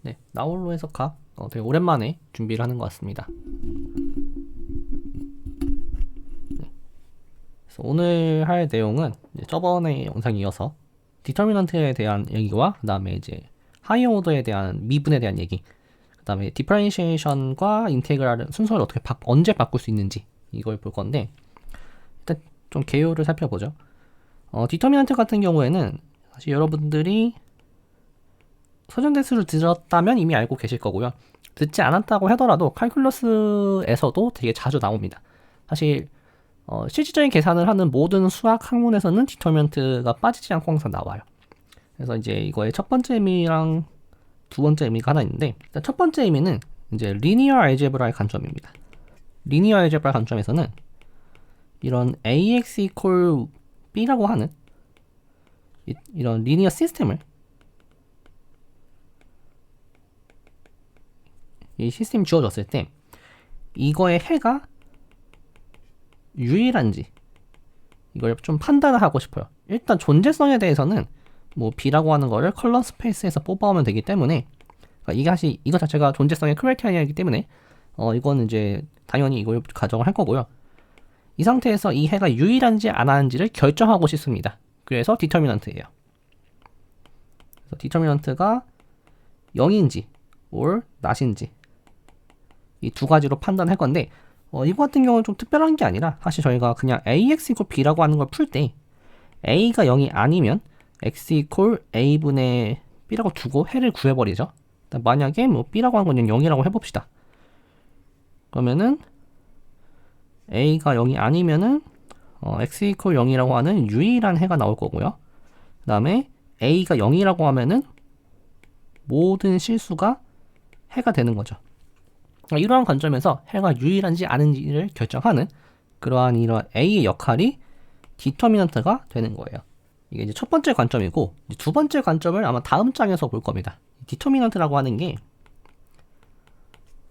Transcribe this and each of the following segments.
네, 나홀로 해석학 되게 오랜만에 준비를 하는 것 같습니다. 네, 그래서 오늘 할 내용은 이제 저번에 영상에 이어서 디터미넌트에 대한 얘기와 그 다음에 이제 하이어 오더에 대한 미분에 대한 얘기, 그 다음에 디퍼런시에이션과 인테그랄을 순서를 어떻게 언제 바꿀 수 있는지 이걸 볼 건데, 일단 좀 개요를 살펴보죠. 디터미넌트 같은 경우에는 사실 여러분들이 서전 대수를 들었다면 이미 알고 계실 거고요. 듣지 않았다고 하더라도 칼큘러스에서도 되게 자주 나옵니다. 사실 실질적인 계산을 하는 모든 수학 학문에서는 디터미넌트가 빠지지 않고 항상 나와요. 그래서 이제 이거의 첫 번째 의미랑 두 번째 의미가 하나 있는데, 일단 첫 번째 의미는 이제 리니어 알제브라의 관점입니다. 리니어 알제브라 관점에서는 이런 ax equal b라고 하는 이런 리니어 시스템을, 이 시스템이 주어졌을 때 이거의 해가 유일한지 이걸 좀 판단을 하고 싶어요. 일단 존재성에 대해서는 뭐 b라고 하는 거를 컬럼 스페이스에서 뽑아오면 되기 때문에, 그러니까 이게 사실 이거 자체가 존재성의 크라이테리아이기 때문에 이거는 이제 당연히 이걸 가정을 할 거고요. 이 상태에서 이 해가 유일한지 안 하는지를 결정하고 싶습니다. 그래서 디터미넌트예요. 그래서 디터미넌트가 0인지 or not인지 이 두 가지로 판단할 건데, 이거 같은 경우는 좀 특별한 게 아니라 사실 저희가 그냥 ax equal b라고 하는 걸 풀 때 a가 0이 아니면 x equal a분의 b라고 두고 해를 구해버리죠. 만약에 뭐 b라고 하는 건 0이라고 해봅시다. 그러면은 a가 0이 아니면은 x equal 0이라고 하는 유일한 해가 나올 거고요. 그 다음에 a가 0이라고 하면은 모든 실수가 해가 되는 거죠. 이러한 관점에서 해가 유일한지 아닌지를 결정하는 그러한 이런 A의 역할이 디터미넌트가 되는 거예요. 이게 이제 첫 번째 관점이고, 두 번째 관점을 아마 다음 장에서 볼 겁니다. 디터미넌트라고 하는 게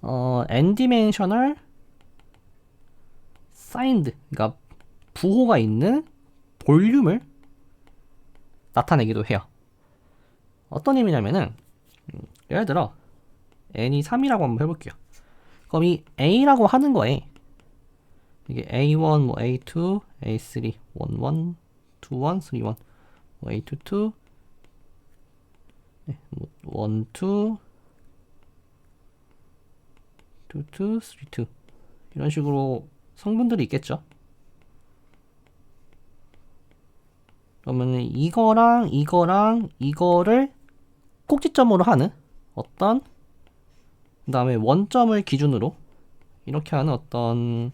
n-dimensional signed, 그러니까 부호가 있는 볼륨을 나타내기도 해요. 어떤 의미냐면은 예를 들어 n이 3이라고 한번 해볼게요. 그럼 이 a라고 하는 거에 이게 a1, 뭐 a2, a3, 11, 21, 31, 뭐 a22, 12, 22, 32 이런 식으로 성분들이 있겠죠. 그러면 이거랑 이거를 꼭지점으로 하는 어떤, 그 다음에 원점을 기준으로 이렇게 하는 어떤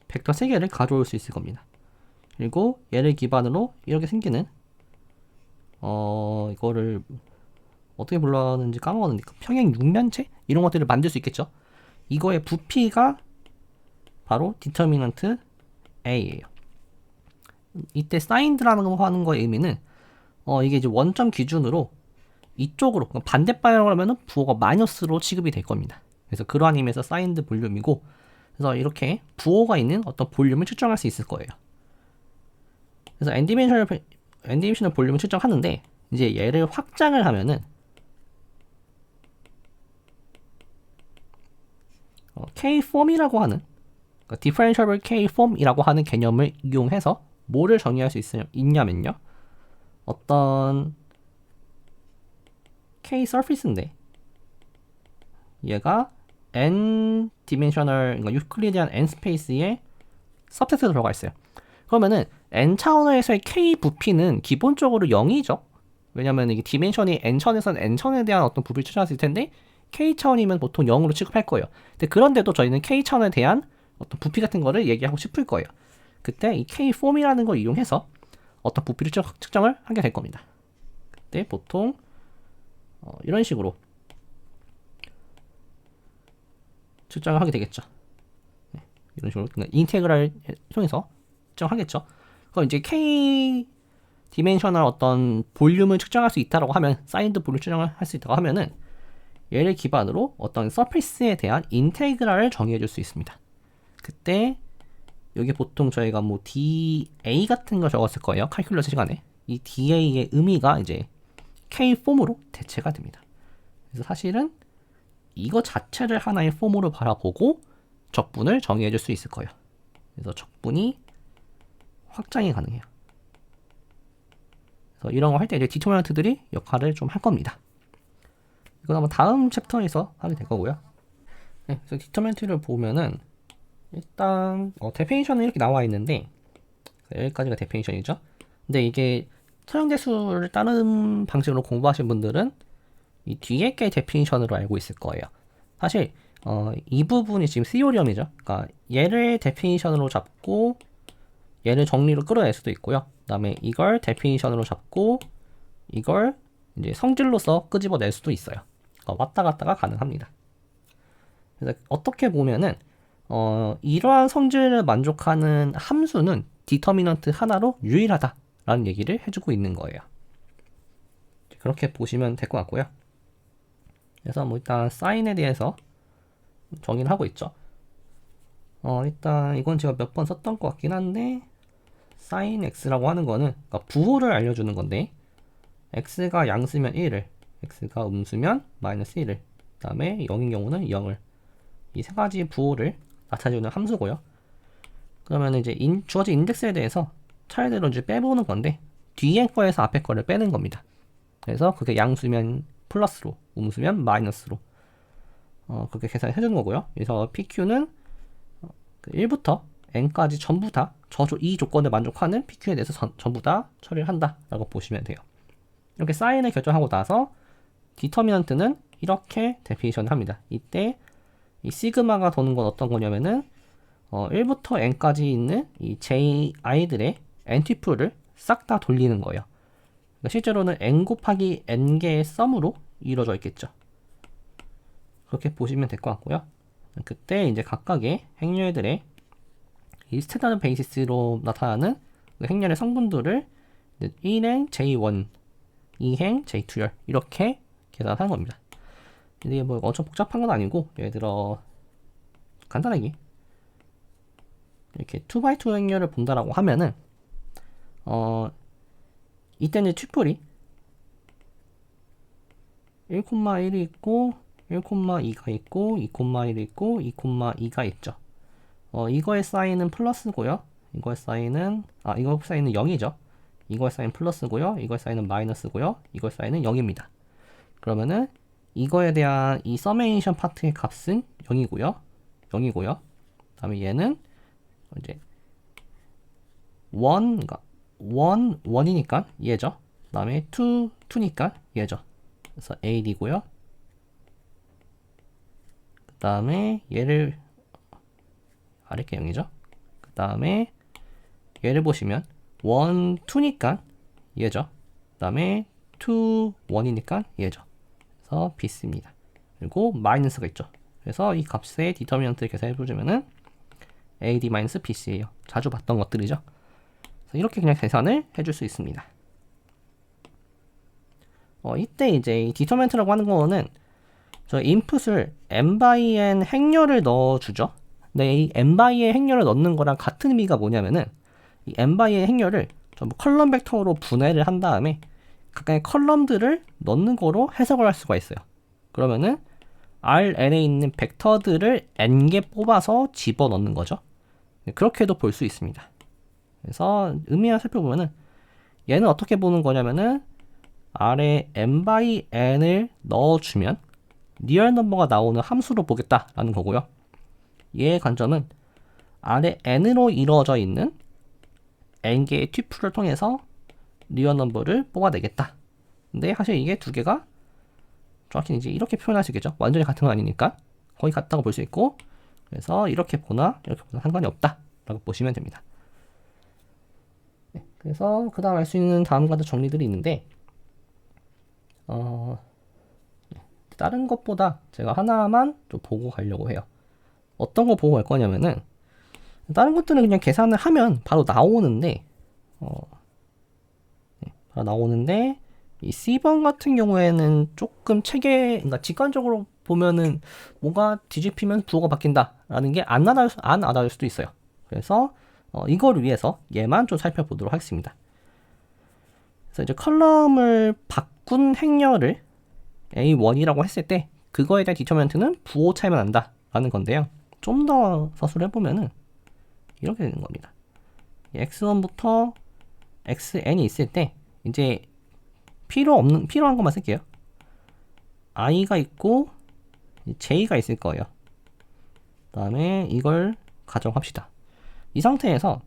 벡터 3개를 가져올 수 있을 겁니다. 그리고 얘를 기반으로 이렇게 생기는 이거를 어떻게 불렀는지 까먹었는데 평행 육면체? 이런 것들을 만들 수 있겠죠. 이거의 부피가 바로 디터미넌트 A예요. 이때 사인드라는 거 하는 거의 의미는 이게 이제 원점 기준으로 이쪽으로 반대 방향으로 하면은 부호가 마이너스로 취급이 될 겁니다. 그래서 그러한 의미에서 사인드 볼륨이고, 그래서 이렇게 부호가 있는 어떤 볼륨을 측정할 수 있을 거예요. 그래서 n-dimensional 볼륨을 측정하는데, 이제 얘를 확장을 하면은 K-form이라고 하는, 그러니까 differentiable K-form이라고 하는 개념을 이용해서 뭐를 정의할 수 있냐면요, 어떤 K-surface인데 얘가 n-dimensional, 그러니까 유클리디안 n-스페이스에 서브셋으로 들어가 있어요. 그러면은 n 차원에서의 k 부피는 기본적으로 0이죠. 왜냐면 이게 디멘션이 n 차원에서는 n 차원에 대한 어떤 부피를 추정할 수 있을 텐데 k 차원이면 보통 0으로 취급할 거예요. 근데 그런데도 저희는 k 차원에 대한 어떤 부피 같은 거를 얘기하고 싶을 거예요. 그때 이 k 폼이라는 걸 이용해서 어떤 부피를 측정을 하게 될 겁니다. 그때 보통 이런 식으로 측정을 하게 되겠죠. 이런 식으로 그러니까 인테그랄 통해서 측정하겠죠. 그럼 이제 k 디멘셔널 어떤 볼륨을 측정할 수 있다라고 하면, 사인드 볼륨 측정을 할 수 있다고 하면은 얘를 기반으로 어떤 서페이스에 대한 인테그랄을 정의해 줄 수 있습니다. 그때 여기 보통 저희가 뭐 DA 같은 거 적었을 거예요. 칼큘러스 시간에. 이 DA의 의미가 이제 K 폼으로 대체가 됩니다. 그래서 사실은 이거 자체를 하나의 폼으로 바라보고 적분을 정의해 줄 수 있을 거예요. 그래서 적분이 확장이 가능해요. 그래서 이런 거 할 때 이제 디터미넌트들이 역할을 좀 할 겁니다. 이건 아마 다음 챕터에서 하게 될 거고요. 네, 그래서 디터미넌트를 보면은 일단 데피니션은 이렇게 나와 있는데 여기까지가 데피니션이죠. 근데 이게 서형대수를 다른 방식으로 공부하신 분들은 이 뒤에 게 데피니션으로 알고 있을 거예요. 사실 이 부분이 지금 시오리엄이죠. 그러니까 얘를 데피니션으로 잡고 얘를 정리로 끌어낼 수도 있고요. 그 다음에 이걸 데피니션으로 잡고 이걸 이제 성질로서 끄집어낼 수도 있어요. 왔다 갔다가 가능합니다. 그래서 어떻게 보면은 이러한 성질을 만족하는 함수는 디터미넌트 하나로 유일하다라는 얘기를 해주고 있는 거예요. 그렇게 보시면 될 것 같고요. 그래서 뭐 일단 사인에 대해서 정의를 하고 있죠. 일단 이건 제가 몇 번 썼던 것 같긴 한데 sin x라고 하는 거는 그러니까 부호를 알려주는 건데 x가 양수면 1을 x가 음수면 마이너스 1을 그 다음에 0인 경우는 0을 이 세 가지 부호를 나타내주는 함수고요. 그러면 이제 주어진 인덱스에 대해서 차례대로 이제 빼보는 건데 뒤에 거에서 앞에 거를 빼는 겁니다. 그래서 그게 양수면 플러스로 음수면 마이너스로 그렇게 계산해 주는 거고요. 그래서 PQ는 1부터 n까지 전부 다 이 조건을 만족하는 PQ에 대해서 전부 다 처리를 한다라고 보시면 돼요. 이렇게 사인을 결정하고 나서 디터미넌트는 이렇게 데피니션을 합니다. 이때 이 시그마가 도는 건 어떤 거냐면은 1부터 n까지 있는 이 ji들의 n티플을 싹 다 돌리는 거예요. 그러니까 실제로는 n 곱하기 n개의 썸으로 이루어져 있겠죠. 그렇게 보시면 될 것 같고요. 그때 이제 각각의 행렬들의 이 스탠다드 베이시스로 나타나는 그 행렬의 성분들을 1행 J1, 2행 J2열 이렇게 계산하는 겁니다. 이게 뭐 엄청 복잡한 건 아니고 예를 들어 간단하게 이렇게 2x2 행렬을 본다라고 하면은 이때는 튜플이 1,1이 있고 1,2가 있고 2,1이 있고 2,2가 있죠. 이거의 사인은 플러스고요. 이거의 사인은 0이죠. 이거의 사인 플러스고요. 이거의 사인은 마이너스고요. 이거의 사인은 0입니다. 그러면은 이거에 대한 이 서메이션 파트의 값은 0이고요. 그다음에 얘는 이제 1이니까 얘죠. 그다음에 2니까 얘죠. 그래서 AD고요. 그다음에 얘를 아래게 0이죠. 그 다음에 얘를 보시면 1, 2니까 얘죠. 그 다음에 2, 1이니까 얘죠. 그래서 BC입니다. 그리고 마이너스가 있죠. 그래서 이 값의 디터미넌트를 계산해보자면은 AD-BC예요. 자주 봤던 것들이죠. 그래서 이렇게 그냥 계산을 해줄 수 있습니다. 이때 이제 이 디터미넌트라고 하는 거는 저 인풋을 n/n 행렬을 넣어주죠. 근데 이 n/n의 행렬을 넣는 거랑 같은 의미가 뭐냐면은 이 n/n의 행렬을 전부 컬럼 벡터로 분해를 한 다음에 각각의 컬럼들을 넣는 거로 해석을 할 수가 있어요. 그러면은 Rn에 있는 벡터들을 n개 뽑아서 집어넣는 거죠. 그렇게도 볼 수 있습니다. 그래서 의미를 살펴보면은 얘는 어떻게 보는 거냐면은 R에 n/n을 넣어주면 리얼 넘버가 나오는 함수로 보겠다라는 거고요. 얘의 관점은 R의 n으로 이루어져 있는 n개의 튜플을 통해서 리얼 넘버를 뽑아내겠다. 근데 사실 이게 두 개가 정확히 이제 이렇게 표현할 수 있겠죠. 완전히 같은 건 아니니까 거의 같다고 볼 수 있고, 그래서 이렇게 보나 이렇게 보나 상관이 없다라고 보시면 됩니다. 네, 그래서 그 다음 알 수 있는 다음과 같은 정리들이 있는데 다른 것보다 제가 하나만 좀 보고 가려고 해요. 어떤 거 보고 갈 거냐면은 다른 것들은 그냥 계산을 하면 바로 나오는데 바로 나오는데 이 C번 같은 경우에는 조금 그러니까 직관적으로 보면은 뭔가 뒤집히면 부호가 바뀐다라는 게 안 알아줄 수도 있어요. 그래서 이걸 위해서 얘만 좀 살펴보도록 하겠습니다. 그래서 이제 컬럼을 바꾼 행렬을 A1이라고 했을 때 그거에 대한 디터미넌트는 부호 차이만 난다 라는 건데요. 좀 더 서술해 보면은 이렇게 되는 겁니다. x1부터 xn이 있을 때 이제 필요한 것만 쓸게요. i가 있고 j가 있을 거예요. 그 다음에 이걸 가정합시다. 이 상태에서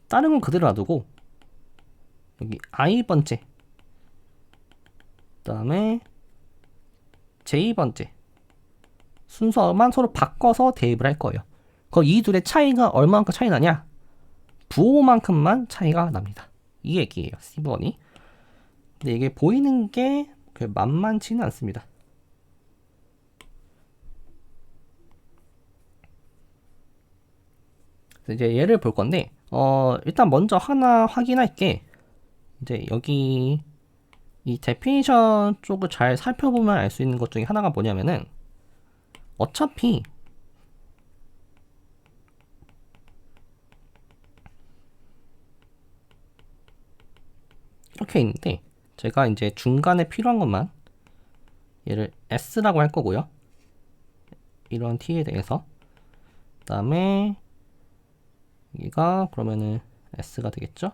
다른 건 그대로 놔두고 여기 i번째 그 다음에 j번째 순서만 서로 바꿔서 대입을 할 거예요. 그럼 이 둘의 차이가 얼마만큼 차이 나냐? 부호만큼만 차이가 납니다. 이 얘기예요. C1이. 근데 이게 보이는 게 만만치는 않습니다. 이제 얘를 볼 건데 일단 먼저 하나 확인할 게 이제 여기 이 데피니션 쪽을 잘 살펴보면 알 수 있는 것 중에 하나가 뭐냐면은 어차피 이렇게 있는데 제가 이제 중간에 필요한 것만 얘를 S라고 할 거고요. 이런 T에 대해서 그 다음에 여기가 그러면은 S가 되겠죠.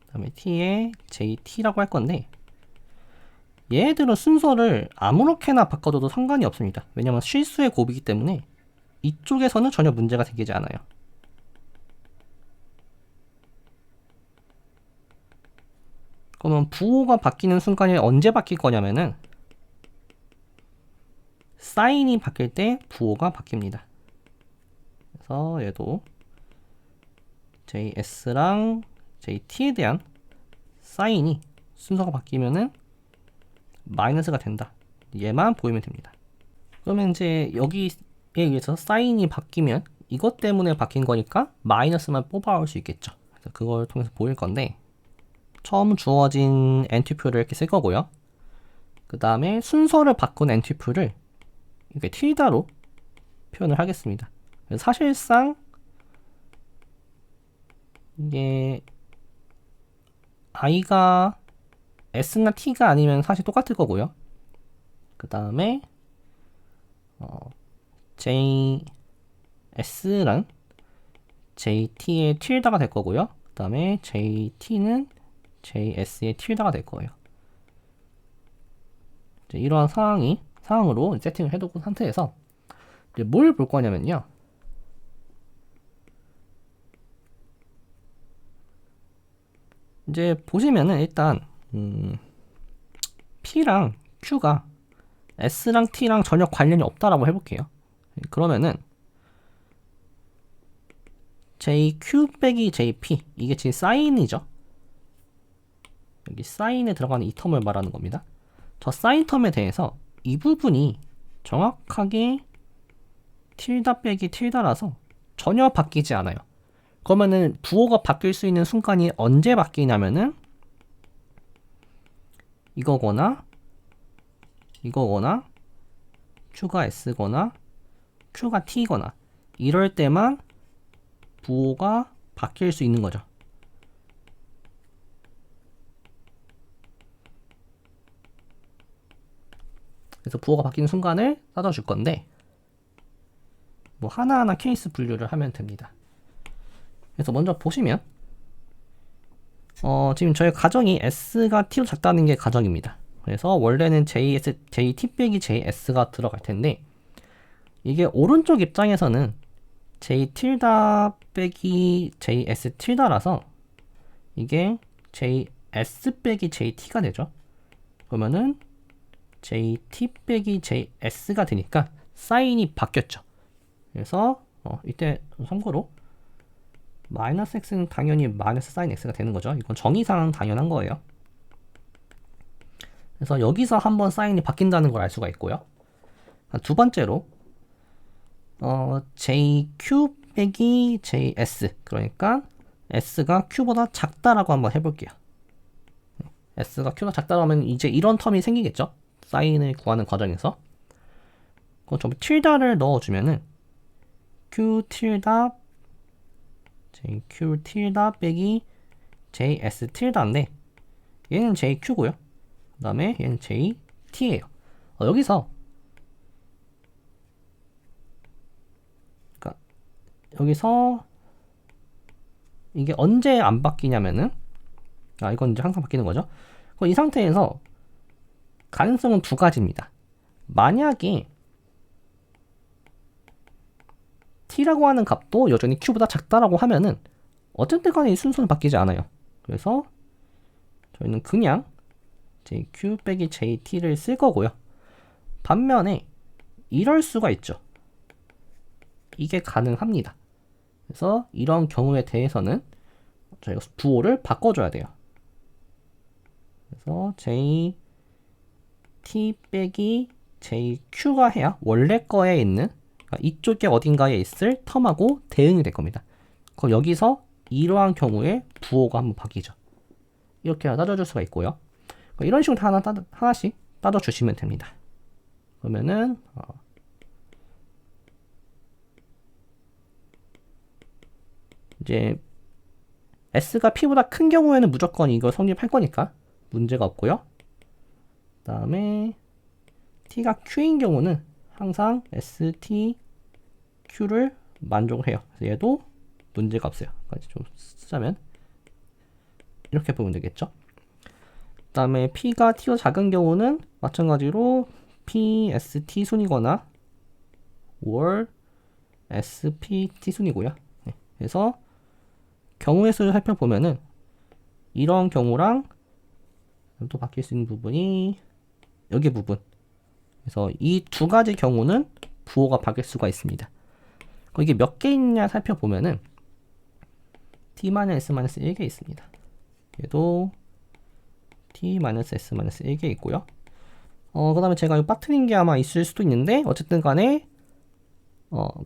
그 다음에 T에 JT라고 할 건데 얘들은 순서를 아무렇게나 바꿔줘도 상관이 없습니다. 왜냐면 실수의 곱이기 때문에 이쪽에서는 전혀 문제가 생기지 않아요. 그러면 부호가 바뀌는 순간이 언제 바뀔 거냐면은 사인이 바뀔 때 부호가 바뀝니다. 그래서 얘도 JS랑 JT에 대한 사인이 순서가 바뀌면은 마이너스가 된다. 얘만 보이면 됩니다. 그러면 이제 여기에 의해서 사인이 바뀌면 이것 때문에 바뀐 거니까 마이너스만 뽑아올 수 있겠죠. 그래서 그걸 통해서 보일 건데 처음 주어진 엔트리표를 이렇게 쓸 거고요. 그 다음에 순서를 바꾼 엔트리표를 이렇게 틸다로 표현을 하겠습니다. 그래서 사실상 이게 i가 s나 t가 아니면 사실 똑같을 거고요. 그 다음에 JS랑 JT의 틸다가 될 거고요. 그 다음에 JT는 JS의 틸다가 될 거예요. 이제 이러한 상황으로 세팅을 해두고 상태에서 이제 뭘 볼 거냐면요. 이제 보시면은 일단 P랑 Q가 S랑 T랑 전혀 관련이 없다라고 해볼게요. 그러면은 JQ 빼기 JP 이게 지금 사인이죠. 여기 사인에 들어가는 이 텀을 말하는 겁니다. 저 사인 텀에 대해서 이 부분이 정확하게 틸다 빼기 틸다라서 전혀 바뀌지 않아요. 그러면은 부호가 바뀔 수 있는 순간이 언제 바뀌냐면은 이거거나 Q가 S거나 Q가 T거나 이럴 때만 부호가 바뀔 수 있는 거죠. 그래서 부호가 바뀌는 순간을 따져줄 건데 뭐 하나하나 케이스 분류를 하면 됩니다. 그래서 먼저 보시면 지금 저희 가정이 S가 T로 작다는 게 가정입니다. 그래서 원래는 JT 빼기 JS가 들어갈 텐데 이게 오른쪽 입장에서는 J 틸다 빼기 JS 틸다라서 이게 JS 빼기 JT가 되죠. 그러면은 JT 빼기 JS가 되니까 사인이 바뀌었죠. 그래서 이때 참고로 마이너스 x는 당연히 마이너스 사인 x가 되는 거죠. 이건 정의상 당연한 거예요. 그래서 여기서 한번 사인이 바뀐다는 걸 알 수가 있고요. 두 번째로 JQ 빼기 JS 그러니까 S가 Q보다 작다라고 한번 해볼게요. S가 Q보다 작다라면 이제 이런 텀이 생기겠죠. 사인을 구하는 과정에서 그럼 좀 틸다를 넣어주면은 Q 틸다 JQ 틸다 빼기 JS 틸다인데 얘는 JQ고요. 그 다음에 얘는 JQ t예요. 여기서 그러니까 여기서 이게 언제 안 바뀌냐면은 이건 이제 항상 바뀌는 거죠. 이 상태에서 가능성은 두 가지입니다. 만약에 t라고 하는 값도 여전히 q보다 작다라고 하면은 어쨌든 간에 이 순서는 바뀌지 않아요. 그래서 저희는 그냥 jq 빼기 jt를 쓸 거고요. 반면에 이럴 수가 있죠. 이게 가능합니다. 그래서 이런 경우에 대해서는 저희가 부호를 바꿔줘야 돼요. 그래서 jt 빼기 jq가 해야 원래 거에 있는, 그러니까 이쪽에 어딘가에 있을 텀하고 대응이 될 겁니다. 그럼 여기서 이러한 경우에 부호가 한번 바뀌죠. 이렇게 따져줄 수가 있고요. 이런 식으로 하나씩 따져주시면 됩니다. 그러면은 이제 s가 p보다 큰 경우에는 무조건 이거 성립할 거니까 문제가 없고요. 그 다음에 t가 q인 경우는 항상 st q를 만족을 해요. 그래서 얘도 문제가 없어요. 좀 쓰자면 이렇게 보면 되겠죠. 그 다음에 p가 t보다 작은 경우는 마찬가지로 p st 순이거나 or spt 순이고요. 네. 그래서 경우의 수를 살펴보면은 이런 경우랑 또 바뀔 수 있는 부분이 여기 부분. 그래서 이 두 가지 경우는 부호가 바뀔 수가 있습니다. 이게 몇 개 있냐 살펴보면은 t-s-1개 있습니다. 얘도 t-s-1개 있고요. 그 다음에 제가 이 빠뜨린 게 아마 있을 수도 있는데 어쨌든 간에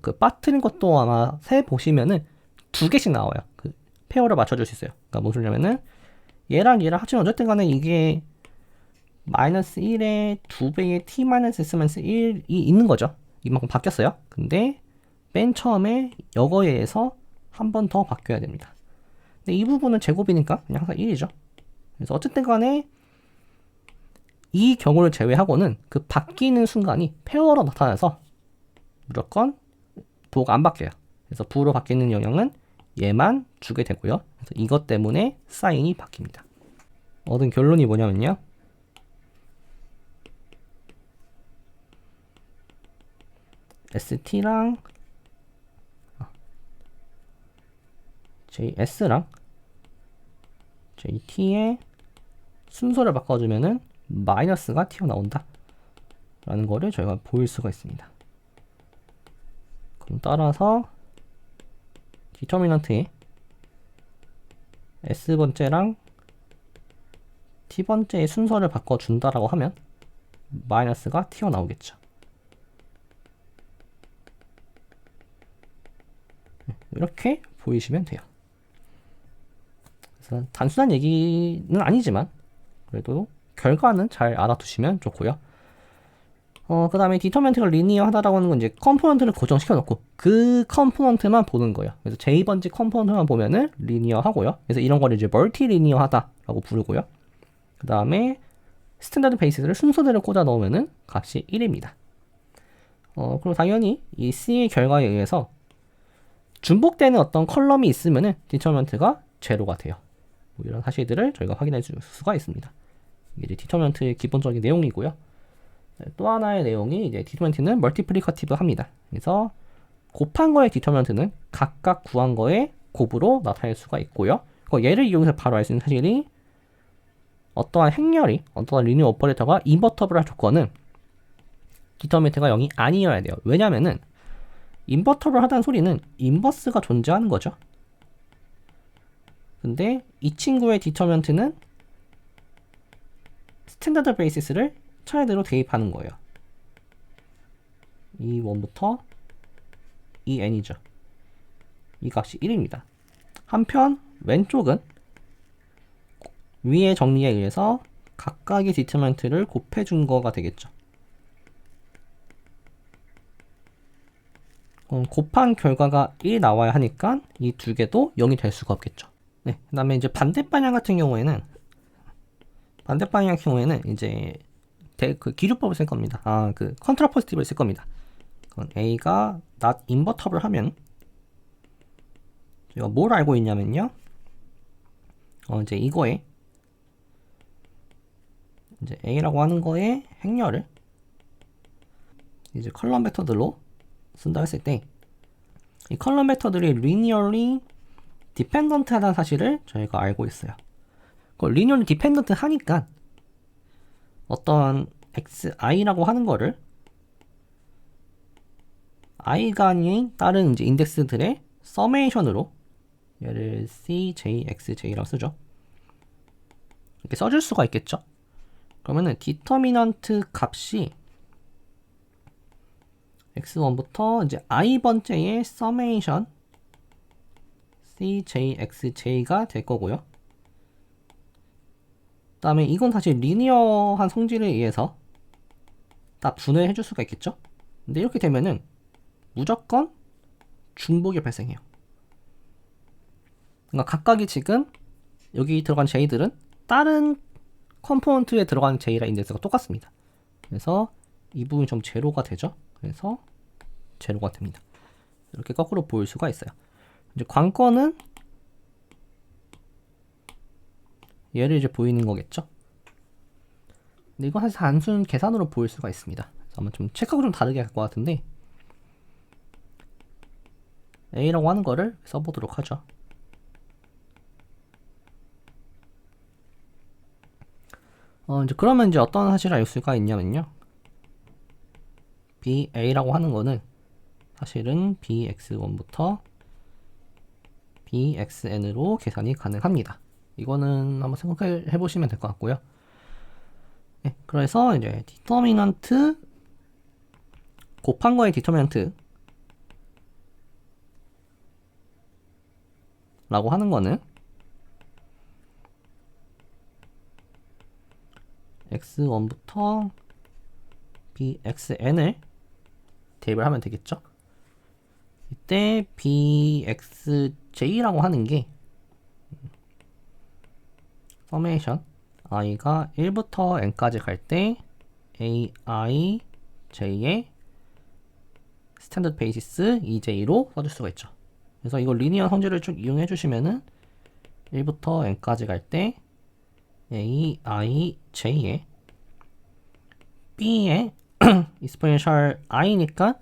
그 빠뜨린 것도 아마 세 보시면은 두 개씩 나와요. 그 페어를 맞춰줄 수 있어요. 그러니까 무슨 소리냐면은 얘랑 합치면 어쨌든 간에 이게 마이너스 1의 2배의 t-s-1이 있는 거죠. 이만큼 바뀌었어요. 근데 맨 처음에 여거에 의해서 한 번 더 바뀌어야 됩니다. 근데 이 부분은 제곱이니까 그냥 항상 1이죠. 그래서 어쨌든 간에 이 경우를 제외하고는 그 바뀌는 순간이 페어로 나타나서 무조건 부호가 안 바뀌어요. 그래서 부호로 바뀌는 영역은 얘만 주게 되고요. 그래서 이것 때문에 사인이 바뀝니다. 얻은 결론이 뭐냐면요. st랑 js랑 jt의 순서를 바꿔주면은 마이너스가 튀어나온다 라는 거를 저희가 보일 수가 있습니다. 그럼 따라서 디터미넌트에 s번째랑 t번째의 순서를 바꿔준다라고 하면 마이너스가 튀어나오겠죠. 이렇게 보이시면 돼요. 그래서 단순한 얘기는 아니지만 그래도 결과는 잘 알아두시면 좋고요. 그 다음에 디터미넌트가 리니어하다라고 하는 건 이제 컴포넌트를 고정시켜 놓고 그 컴포넌트만 보는 거예요. 그래서 J번째 컴포넌트만 보면은 리니어하고요. 그래서 이런 거를 이제 멀티 리니어하다라고 부르고요. 그 다음에 스탠다드 베이스를 순서대로 꽂아 넣으면은 값이 1입니다. 그리고 당연히 이 C의 결과에 의해서 중복되는 어떤 컬럼이 있으면은 디터미넌트가 제로가 돼요. 뭐 이런 사실들을 저희가 확인해 줄 수가 있습니다. 이게 이제 디터미넌트의 기본적인 내용이고요. 또 하나의 내용이 이제 디터미넌트는 멀티플리커티브 합니다. 그래서 곱한 거의 디터미넌트는 각각 구한 거의 곱으로 나타낼 수가 있고요. 얘를 이용해서 바로 알 수 있는 사실이 어떠한 행렬이, 어떠한 리니어 오퍼레이터가 인버터블 할 조건은 디터미넌트가 0이 아니어야 돼요. 왜냐면은 인버터블 하다는 소리는 인버스가 존재하는 거죠. 근데 이 친구의 디터미넌트는 스탠다드 베이시스를 차례대로 대입하는 거예요. 이 1부터 이 n이죠. 이 값이 1입니다. 한편 왼쪽은 위의 정리에 의해서 각각의 디터미넌트를 곱해준 거가 되겠죠. 곱한 결과가 1이 나와야 하니까 이 두 개도 0이 될 수가 없겠죠. 네, 그 다음에 이제 반대 방향 같은 경우에는 이제 그 기류법을 쓸 겁니다. 그 컨트라 포지티브를 쓸 겁니다. 그건 A가 not invertible 하면 제가 뭘 알고 있냐면요. 이제 이거에 이제 A라고 하는 거에 행렬을 이제 컬럼 벡터들로 쓴다 했을 때 이 컬럼 벡터들이 linearly dependent 하다는 사실을 저희가 알고 있어요. 그걸 linearly dependent 하니까 어떤 xi라고 하는 거를 i가 아닌 다른 이제 인덱스들의 서메이션으로 얘를 c, j, x, j라고 쓰죠. 이렇게 써줄 수가 있겠죠. 그러면은 디터미넌트 값이 x1부터 이제 i번째의 서메이션 c, j, x, j가 될 거고요. 그 다음에 이건 사실 리니어한 성질에 의해서 다 분해해 줄 수가 있겠죠. 근데 이렇게 되면은 무조건 중복이 발생해요. 그러니까 각각이 지금 여기 들어간 j들은 다른 컴포넌트에 들어간 j랑 인덱스가 똑같습니다. 그래서 이 부분이 좀 제로가 되죠. 그래서 제로가 됩니다. 이렇게 거꾸로 보일 수가 있어요. 이제 관건은 얘를 이제 보이는 거겠죠. 근데 이거 사실 단순 계산으로 보일 수가 있습니다. 그래서 한번 좀 체크하고 좀 다르게 할 것 같은데 A라고 하는 거를 써보도록 하죠. 이제 그러면 이제 어떤 사실을 알 수가 있냐면요. BA라고 하는 거는 사실은 BX1부터 BXN으로 계산이 가능합니다. 이거는 한번 생각해 보시면 될 것 같고요. 네, 그래서 이제 디터미넌트 곱한 거의 디터미넌트 라고 하는 거는 x1부터 bxn을 대입을 하면 되겠죠. 이때 bxj라고 하는 게 서메이션 i가 1부터 n까지 갈 때 aij의 스탠더드 베이시스 ej로 써줄 수가 있죠. 그래서 이거 리니어 성질을 좀 이용해 주시면은 1부터 n까지 갈 때 aij의 b의 exponential i니까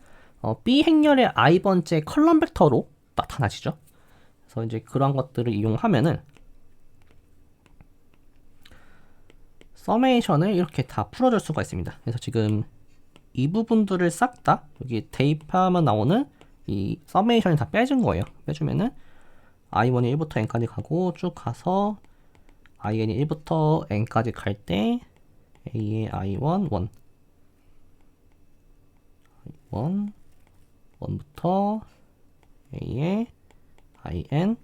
b 행렬의 i번째 컬럼 벡터로 나타나지죠. 그래서 이제 그런 것들을 이용하면은 서메이션을 이렇게 다 풀어줄 수가 있습니다. 그래서 지금 이 부분들을 싹 다 여기 대입하면 나오는 이 서메이션이 다 빼준 거예요. 빼주면은 i1이 1부터 n까지 가고 쭉 가서 in이 1부터 n까지 갈 때 a의 i1, 1부터 a의 in,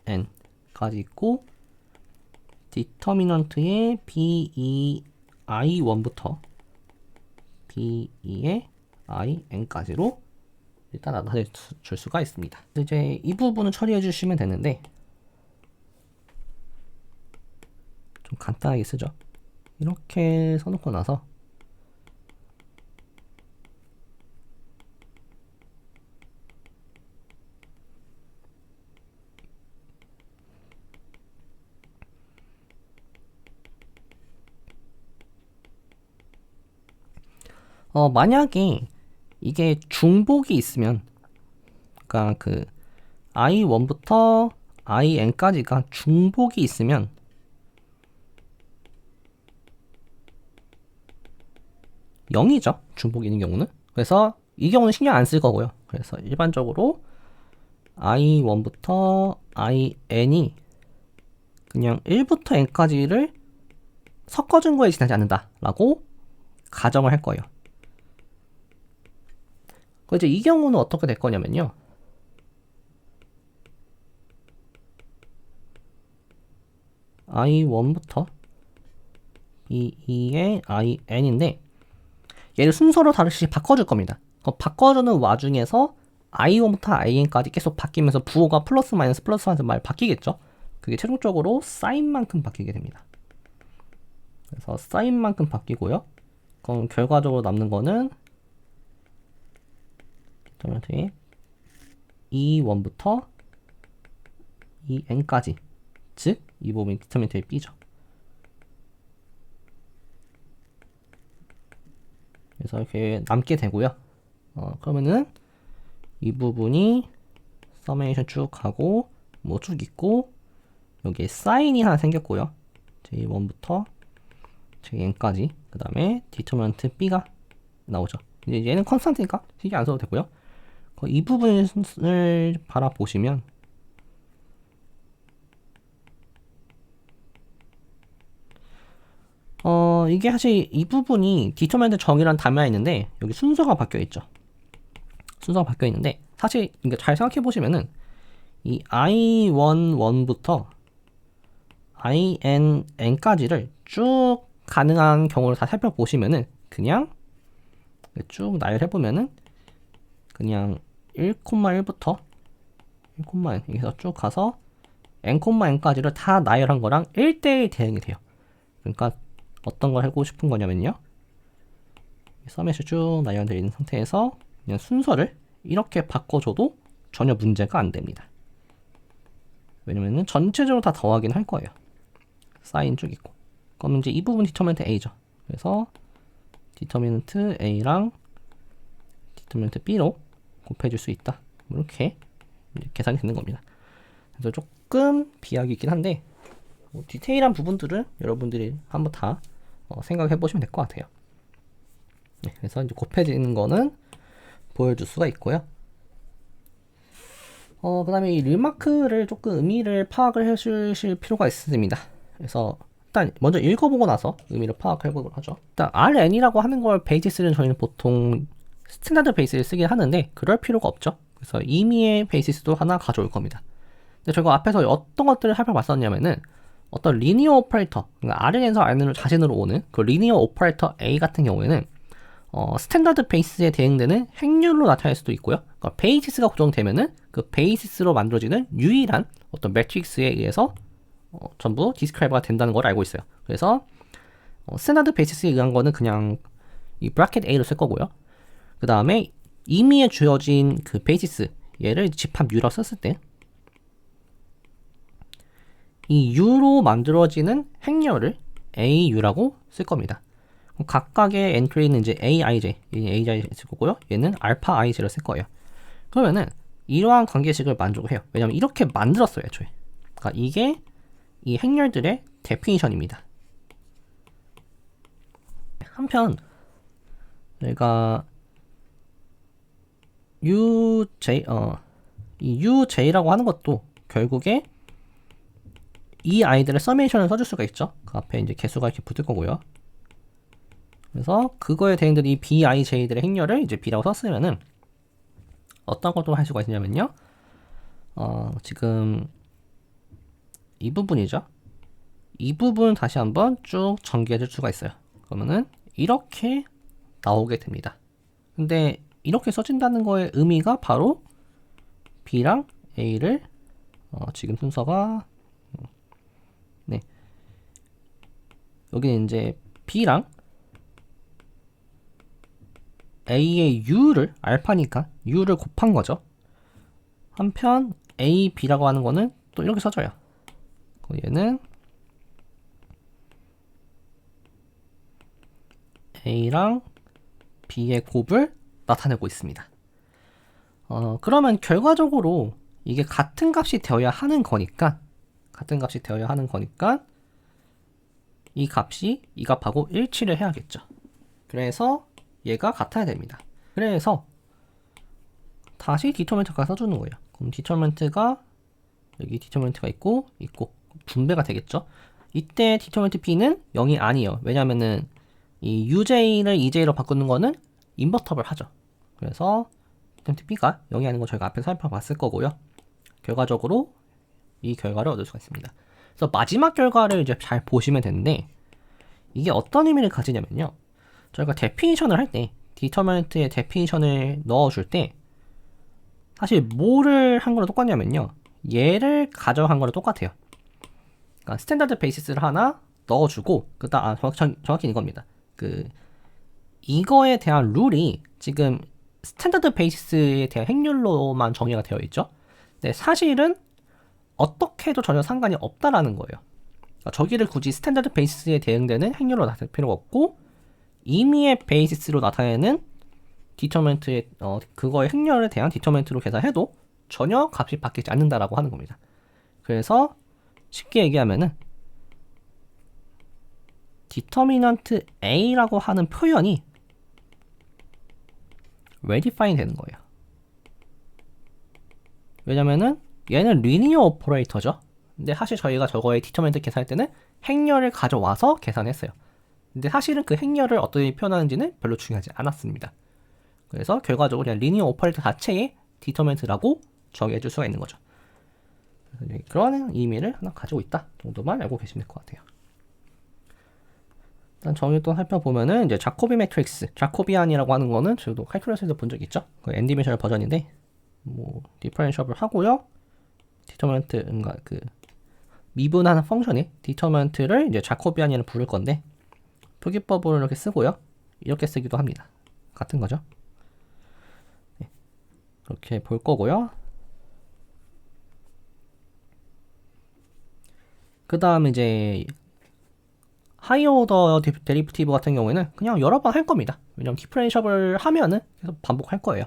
n까지 있고 디터미넌트의 b2 i1부터 b2의 in까지로 일단 나타내 줄 수가 있습니다. 이제 이 부분을 처리해 주시면 되는데 좀 간단하게 쓰죠. 이렇게 써놓고 나서 만약에 이게 중복이 있으면 그러니까 그 i1부터 in까지가 중복이 있으면 (0이죠) 중복이 있는 경우는. 그래서 이 경우는 신경 안 쓸 거고요. 그래서 일반적으로 i1부터 in이 그냥 1부터 n까지를 섞어준 거에 지나지 않는다 라고 가정을 할 거예요. 이제 이 경우는 어떻게 될 거냐면요. i1부터 b2의 in인데 얘를 순서로 다르게 바꿔줄 겁니다. 바꿔주는 와중에서 i1부터 in까지 계속 바뀌면서 부호가 플러스 마이너스 말 바뀌겠죠. 그게 최종적으로 사인만큼 바뀌게 됩니다. 그래서 사인만큼 바뀌고요. 그럼 결과적으로 남는 거는 디터미넌트의 E1부터 EN까지, 즉 이 부분이 디터미넌트의 B죠. 그래서 이렇게 남게 되고요. 그러면은 이 부분이 서메이션 쭉 하고 뭐 쭉 있고 여기에 사인이 하나 생겼고요. J1부터 JN까지, 그 다음에 디터미넌트 B가 나오죠. 이제 얘는 컨스턴트니까 신경 안 써도 되고요. 이 부분을 바라보시면 이게 사실 이 부분이 디터미넌트 정의란 단면이 있는데 여기 순서가 바뀌어 있죠. 순서가 바뀌어 있는데 사실 이게 잘 생각해 보시면은 이 I11부터 INN까지를 쭉 가능한 경우를 다 살펴보시면은 그냥 쭉 나열해 보면은 그냥 1,1부터 1,n 여기서 쭉 가서 n,n까지를 다 나열한 거랑 1대1 대응이 돼요. 그러니까 어떤 걸 하고 싶은 거냐면요. 서밋이 쭉 나열되어 있는 상태에서 그냥 순서를 이렇게 바꿔줘도 전혀 문제가 안 됩니다. 왜냐면은 전체적으로 다 더하긴 할 거예요. 사인 쭉 있고. 그럼 이제 이 부분 디터미넌트 A죠. 그래서 디터미넌트 A랑 디터미넌트 B로 곱해줄 수 있다. 이렇게 계산이 되는 겁니다. 그래서 조금 비약이 있긴 한데 뭐 디테일한 부분들은 여러분들이 한번 다 생각해 보시면 될 것 같아요. 네, 그래서 이제 곱해지는 거는 보여줄 수가 있고요. 그 다음에 이 릴마크를 조금 의미를 파악을 해주실 필요가 있습니다. 그래서 일단 먼저 읽어보고 나서 의미를 파악해보도록 하죠. 일단 RN이라고 하는 걸 베이시스는 저희는 보통 스탠다드 베이스를 쓰긴 하는데 그럴 필요가 없죠. 그래서 임의의 베이시스도 하나 가져올 겁니다. 근데 저희가 앞에서 어떤 것들을 살펴봤었냐면은 어떤 리니어 오퍼레이터, 그러니까 RN에서 RN으로 자신으로 오는 그 리니어 오퍼레이터 A 같은 경우에는 스탠다드 베이스에 대응되는 행률로 나타낼 수도 있고요. 그러니까 베이시스가 고정되면은 그 베이시스로 만들어지는 유일한 어떤 매트릭스에 의해서 전부 디스크라이브가 된다는 걸 알고 있어요. 그래서 스탠다드 베이시스에 의한 거는 그냥 이 브래킷 A로 쓸 거고요. 그 다음에 임의에 주어진 그 베이시스 얘를 집합 U로 썼을 때 이 U로 만들어지는 행렬을 AU라고 쓸 겁니다. 각각의 엔트리는 이제 AIJ, 얘는 AIJ 쓸 거고요. 얘는 알파 IJ를 쓸 거예요. 그러면은 이러한 관계식을 만족해요. 왜냐면 이렇게 만들었어요, 애초에. 그러니까 이게 이 행렬들의 데피니션입니다. 한편 저희가 이 UJ라고 하는 것도 결국에 이 아이들의 서메이션을 써줄 수가 있죠. 그 앞에 이제 개수가 이렇게 붙을 거고요. 그래서 그거에 대응되는 이 BIJ들의 행렬을 이제 B라고 썼으면은 어떤 것도 할 수가 있냐면요. 지금 이 부분이죠. 이 부분 다시 한번 쭉 전개해 줄 수가 있어요. 그러면은 이렇게 나오게 됩니다. 근데 이렇게 써진다는 거의 의미가 바로 B랑 A를 지금 순서가 네, 여기는 이제 B랑 A의 U를 알파니까 U를 곱한 거죠. 한편 A, B라고 하는 거는 또 이렇게 써져요. 얘는 A랑 B의 곱을 나타내고 있습니다. 그러면 결과적으로 이게 같은 값이 되어야 하는 거니까 이 값이 이 값하고 일치를 해야겠죠. 그래서 얘가 같아야 됩니다. 그래서 다시 디터미넌트가 써주는 거예요. 그럼 디터미넌트가 여기 디터미넌트가 있고 분배가 되겠죠. 이때 디터미넌트 B는 0이 아니에요. 왜냐면은 이 UJ를 EJ로 바꾸는 거는 인버터블 하죠. 그래서 디터미넌트 B가 0이 아닌 거 저희가 앞에서 살펴봤을 거고요. 결과적으로 이 결과를 얻을 수가 있습니다. 그래서 마지막 결과를 이제 잘 보시면 되는데 이게 어떤 의미를 가지냐면요. 저희가 데피니션을 할 때 디터미넌트의 데피니션을 넣어줄 때 사실 뭐를 한 거랑 똑같냐면요. 얘를 가져간 거랑 똑같아요. 그러니까 스탠다드 베이시스를 하나 넣어주고 정확히 이겁니다. 그 이거에 대한 룰이 지금 스탠다드 베이시스에 대한 행률로만 정의가 되어 있죠. 근데 사실은 어떻게 해도 전혀 상관이 없다라는 거예요. 그러니까 저기를 굳이 스탠다드 베이시스에 대응되는 행률로 나타낼 필요가 없고 임의의 베이시스로 나타내는 디터먼트의 그거의 행렬에 대한 디터먼트로 계산해도 전혀 값이 바뀌지 않는다라고 하는 겁니다. 그래서 쉽게 얘기하면은 디터미넌트 A라고 하는 표현이 verify 되는 거예요. 왜냐면은 얘는 리니어 오퍼레이터죠. 근데 사실 저희가 저거의 디터미넌트 계산할 때는 행렬을 가져와서 계산했어요. 근데 사실은 그 행렬을 어떻게 표현하는지는 별로 중요하지 않았습니다. 그래서 결과적으로 그냥 리니어 오퍼레이터 자체의 디터미넌트라고 정의해줄 수가 있는 거죠. 그런 의미를 하나 가지고 있다 정도만 알고 계시면 될 것 같아요. 일단 정의 또 살펴보면은 이제 자코비 매트릭스, 자코비안이라고 하는 거는 저도 칼큘러스에서 본 적 있죠. 그 엔디메이션 버전인데 뭐 디퍼런셜을 하고요. 디터미넌트 그러니까 그 미분하는 펑션이 디터미넌트를 이제 자코비안이라고 부를 건데 표기법으로 이렇게 쓰고요. 이렇게 쓰기도 합니다. 같은 거죠. 네. 이렇게 볼 거고요. 그 다음 이제 하이어 오더 데리비티브 같은 경우에는 그냥 여러 번 할 겁니다. 왜냐면 디퍼런셜을 하면은 계속 반복할 거예요.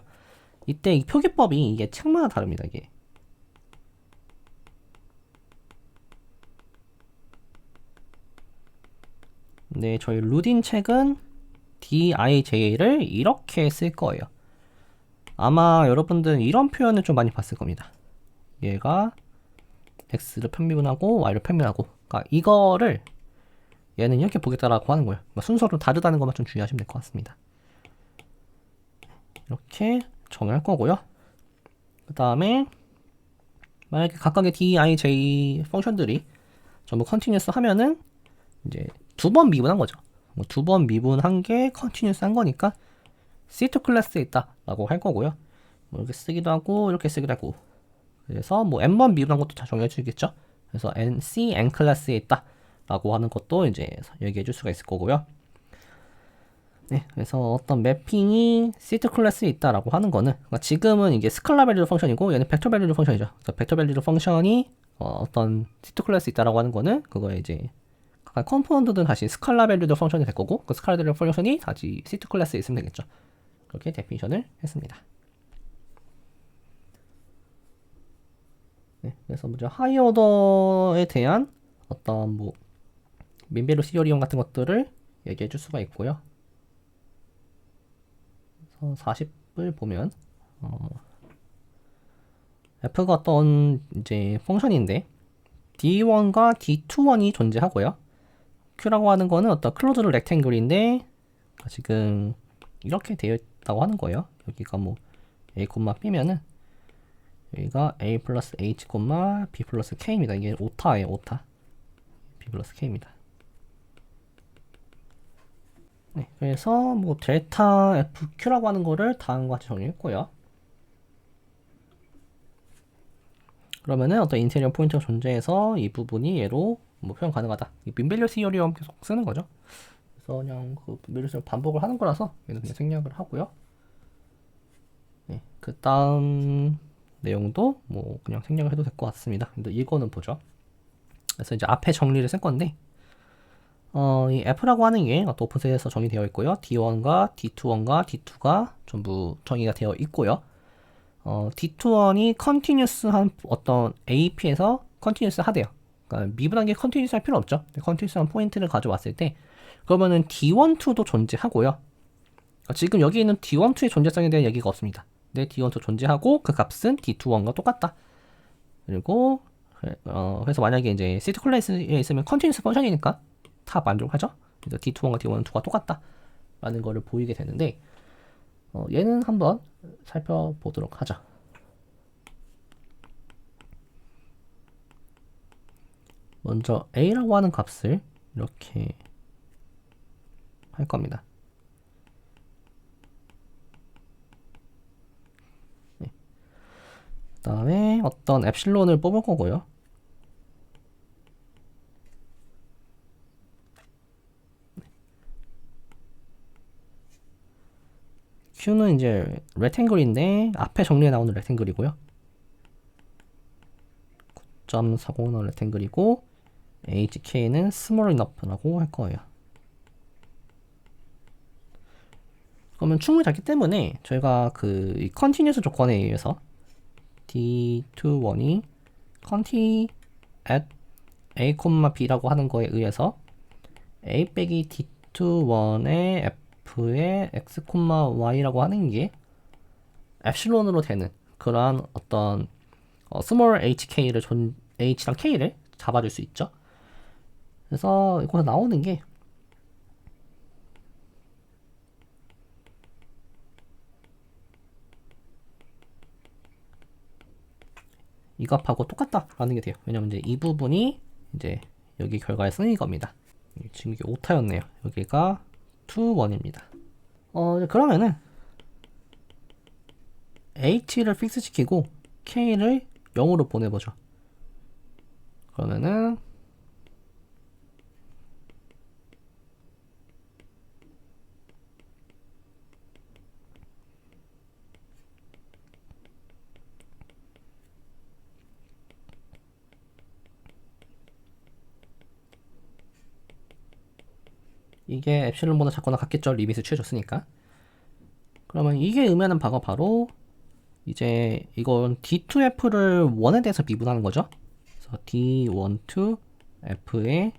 이때 이 표기법이 이게 책마다 다릅니다. 이게 네, 저희 루딘 책은 DIJ를 이렇게 쓸 거예요. 아마 여러분들은 이런 표현을 좀 많이 봤을 겁니다. 얘가 X를 편미분하고 Y를 편미분하고, 그러니까 이거를 얘는 이렇게 보겠다라고 하는 거예요. 순서로 다르다는 것만 좀 주의하시면 될 것 같습니다. 이렇게 정의할 거고요. 그 다음에 만약에 각각의 DIJ 펑션들이 전부 컨티뉴스 하면은 이제 두 번 미분한 거죠. 뭐 두 번 미분한 게 컨티뉴스 한 거니까 C2 클래스에 있다라고 할 거고요. 뭐 이렇게 쓰기도 하고 이렇게 쓰기도 하고. 그래서 뭐 n번 미분한 것도 다 정해 주겠죠. 그래서 NC N 클래스에 있다라고 하는 것도 이제 얘기해 줄 수가 있을 거고요. 네, 그래서 어떤 매핑이 C2 클래스에 있다라고 하는 거는 그러니까 지금은 이게 스칼라 밸류 펑션이고 얘는 벡터 밸류 펑션이죠. 그래서 벡터 밸류 펑션이 어떤 C2 클래스 있다라고 하는 거는 그거에 이제 컴포넌트는 다시 스칼라 밸류드 펑션이 될 거고 그 스칼라 밸류 펑션이 다시 C2 클래스에 있으면 되겠죠. 그렇게 데피니션을 했습니다. 네, 그래서 먼저 하이 오더에 대한 어떤 뭐 민밸류 시리얼이온 같은 것들을 얘기해 줄 수가 있고요. 그래서 40을 보면 F가 어떤 이제 펑션인데 D1과 D21이 존재하고요. Q라고 하는 거는 어떤 클로즈드 렉탱글인데 지금 이렇게 되어 있다고 하는 거예요. 여기가 뭐 A, B면은 여기가 A 플러스 H, B 플러스 K입니다. 이게 오타예요, 오타. B 플러스 K입니다. 네, 그래서 뭐 델타 FQ라고 하는 거를 다음과 같이 정리했고요. 그러면은 어떤 인테리어 포인트가 존재해서 이 부분이 얘로 뭐 표현 가능하다. 이 민밸류 시리얼이온 계속 쓰는 거죠. 그래서 그냥 그 민밸류 시리얼 반복을 하는 거라서 얘는 그냥 생략을 하고요. 네, 그 다음 내용도 뭐 그냥 생략을 해도 될 것 같습니다. 근데 이거는 보죠. 그래서 이제 앞에 정리를 쓸 건데, 이 F라고 하는 게 또 오픈셋에서 정의되어 있고요. D1과 D21과 D2가 전부 정의가 되어 있고요. D21이 컨티뉴스한 어떤 AP에서 컨티뉴스 하대요. 그러니까 미분한 게 컨티뉴스 할 필요 없죠. 컨티뉴스한 포인트를 가져왔을 때 그러면은 D12도 존재하고요. 그러니까 지금 여기 있는 D12의 존재성에 대한 얘기가 없습니다. 네, D12 존재하고 그 값은 D21과 똑같다. 그리고 그래서 만약에 이제 시트 클래스에 있으면 컨티뉴스 펑션이니까 다 만족하죠. 그래서 D21과 D1은 2가 똑같다 라는 거를 보이게 되는데 얘는 한번 살펴보도록 하죠. 먼저 A라고 하는 값을 이렇게 할 겁니다. 네. 그 다음에 어떤 엡실론을 뽑을 거고요. Q는 이제 rectangle인데 앞에 정리해 나오는 rectangle이고요. 9.40는 rectangle이고 HK는 small enough라고 할 거예요. 그러면 충분히 작기 때문에 저희가 그 continuous 조건에 의해서 D21이 conti at a, b라고 하는 거에 의해서 a 빼기 D21의 f의 x, y라고 하는 게 엡실론으로 되는 그러한 어떤 small hk를 h랑 k를 잡아줄 수 있죠. 그래서 이거 나오는 게 이 값하고 똑같다라는 게 돼요. 왜냐면 이제 이 부분이 이제 여기 결과의 승인 겁니다. 지금 이게 오타였네요. 여기가 2, 1입니다. 그러면은 h를 픽스 시키고 k를 0으로 보내보죠. 그러면은 이게 엡실론보다 작거나 같겠죠. 리밋을 취해줬으니까. 그러면 이게 의미하는 바가 바로 이제 이건 D2F를 1에 대해서 미분하는 거죠. 그래서 D12 F의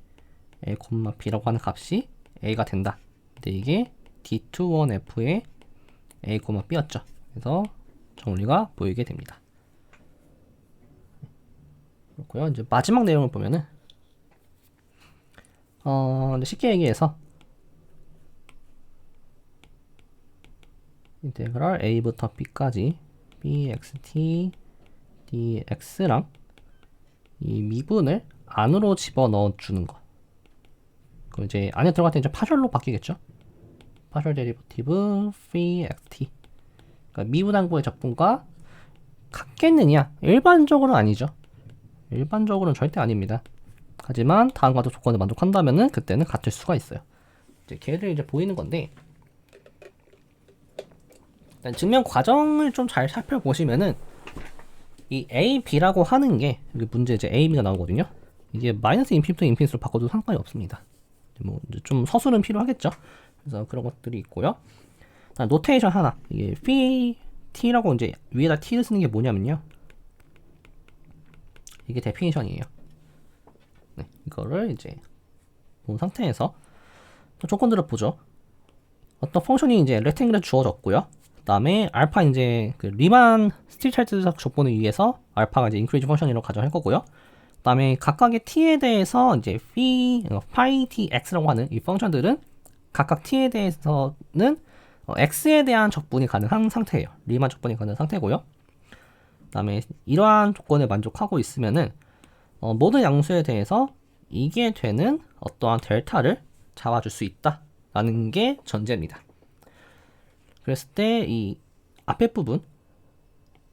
A, B라고 하는 값이 A가 된다. 근데 이게 D21 F의 A, B였죠. 그래서 정리가 보이게 됩니다. 그렇고요. 이제 마지막 내용을 보면은 쉽게 얘기해서 인테그랄 a부터 b까지 bxt dx랑 이 미분을 안으로 집어넣어 주는 거. 그럼 이제 안에 들어갈 때 이제 파셜로 바뀌겠죠? 파셜 데리버티브 phi xt. 그러니까 미분항구의 적분과 같겠느냐? 일반적으로는 아니죠. 일반적으로는 절대 아닙니다. 하지만 다음과 같은 조건을 만족한다면은 그때는 같을 수가 있어요. 이제 걔를 이제 보이는 건데 일단 증명 과정을 좀 잘 살펴보시면은 이 A, B라고 하는 게 여기 문제 이제 A, B가 나오거든요. 이게 마이너스 인피니트 인피니트로 바꿔도 상관이 없습니다. 뭐 이제 좀 서술은 필요하겠죠. 그래서 그런 것들이 있고요. 노테이션 하나 이게 phi t라고 이제 위에다 t를 쓰는 게 뭐냐면요. 이게 데피니션이에요. 네, 이거를 이제 본 상태에서 조건들을 보죠. 어떤 펑션이 이제 렉탱글에 주어졌고요. 그다음에 알파 이제 그 리만 스틸 찰트적 조건에 의해서 알파가 이제 인크리즈 펑션이라고 가정할 거고요. 그다음에 각각의 t에 대해서 이제 phi tx라고 하는 이 펑션들은 각각 t에 대해서는 x에 대한 적분이 가능한 상태예요. 리만 적분이 가능한 상태고요. 그다음에 이러한 조건을 만족하고 있으면은 모든 양수에 대해서 이게 되는 어떠한 델타를 잡아줄 수 있다라는 게 전제입니다. 그랬을 때 이 앞에 부분,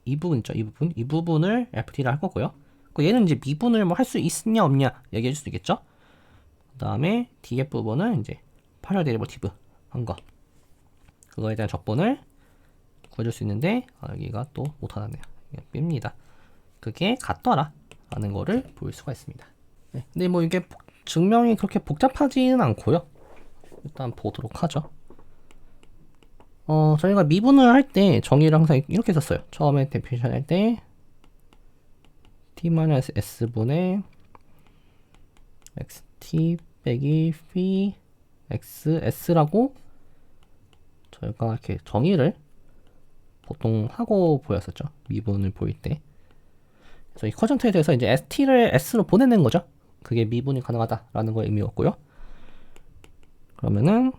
이 부분 있죠, 이 부분을 FT를 할 거고요. 얘는 이제 미분을 뭐 할 수 있냐 없냐 얘기해 줄 수 있겠죠. 그다음에 뒤에 부분은 이제 파셜 데리버티브 한 거, 그거에 대한 적분을 구해줄 수 있는데 여기가 또 못하네요. 뺍니다. 그게 같더라 라는 거를 볼 수가 있습니다. 네, 근데 뭐 이게 증명이 그렇게 복잡하지는 않고요. 일단 보도록 하죠. 저희가 미분을 할 때 정의를 항상 이렇게 썼어요. 처음에 데피니션 할 때 t-s분의 xt 빼기 phi xs라고 저희가 이렇게 정의를 보통 하고 보였었죠. 미분을 보일 때. 그래서 이 커전트에 대해서 이제 st를 s로 보내는 거죠. 그게 미분이 가능하다라는 거의 의미였고요. 그러면은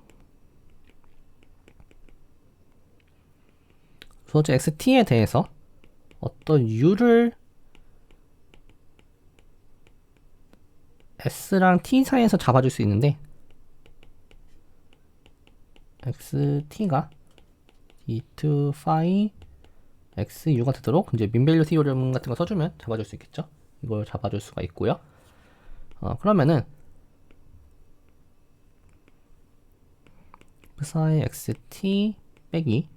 소재 xt에 대해서 어떤 u를 s랑 t 사이에서 잡아줄 수 있는데 xt가 d2 phi xu가 되도록 이제 민밸류 티오렘 같은 거 써주면 잡아줄 수 있겠죠. 이걸 잡아줄 수가 있고요. 그러면은 psi xt 빼기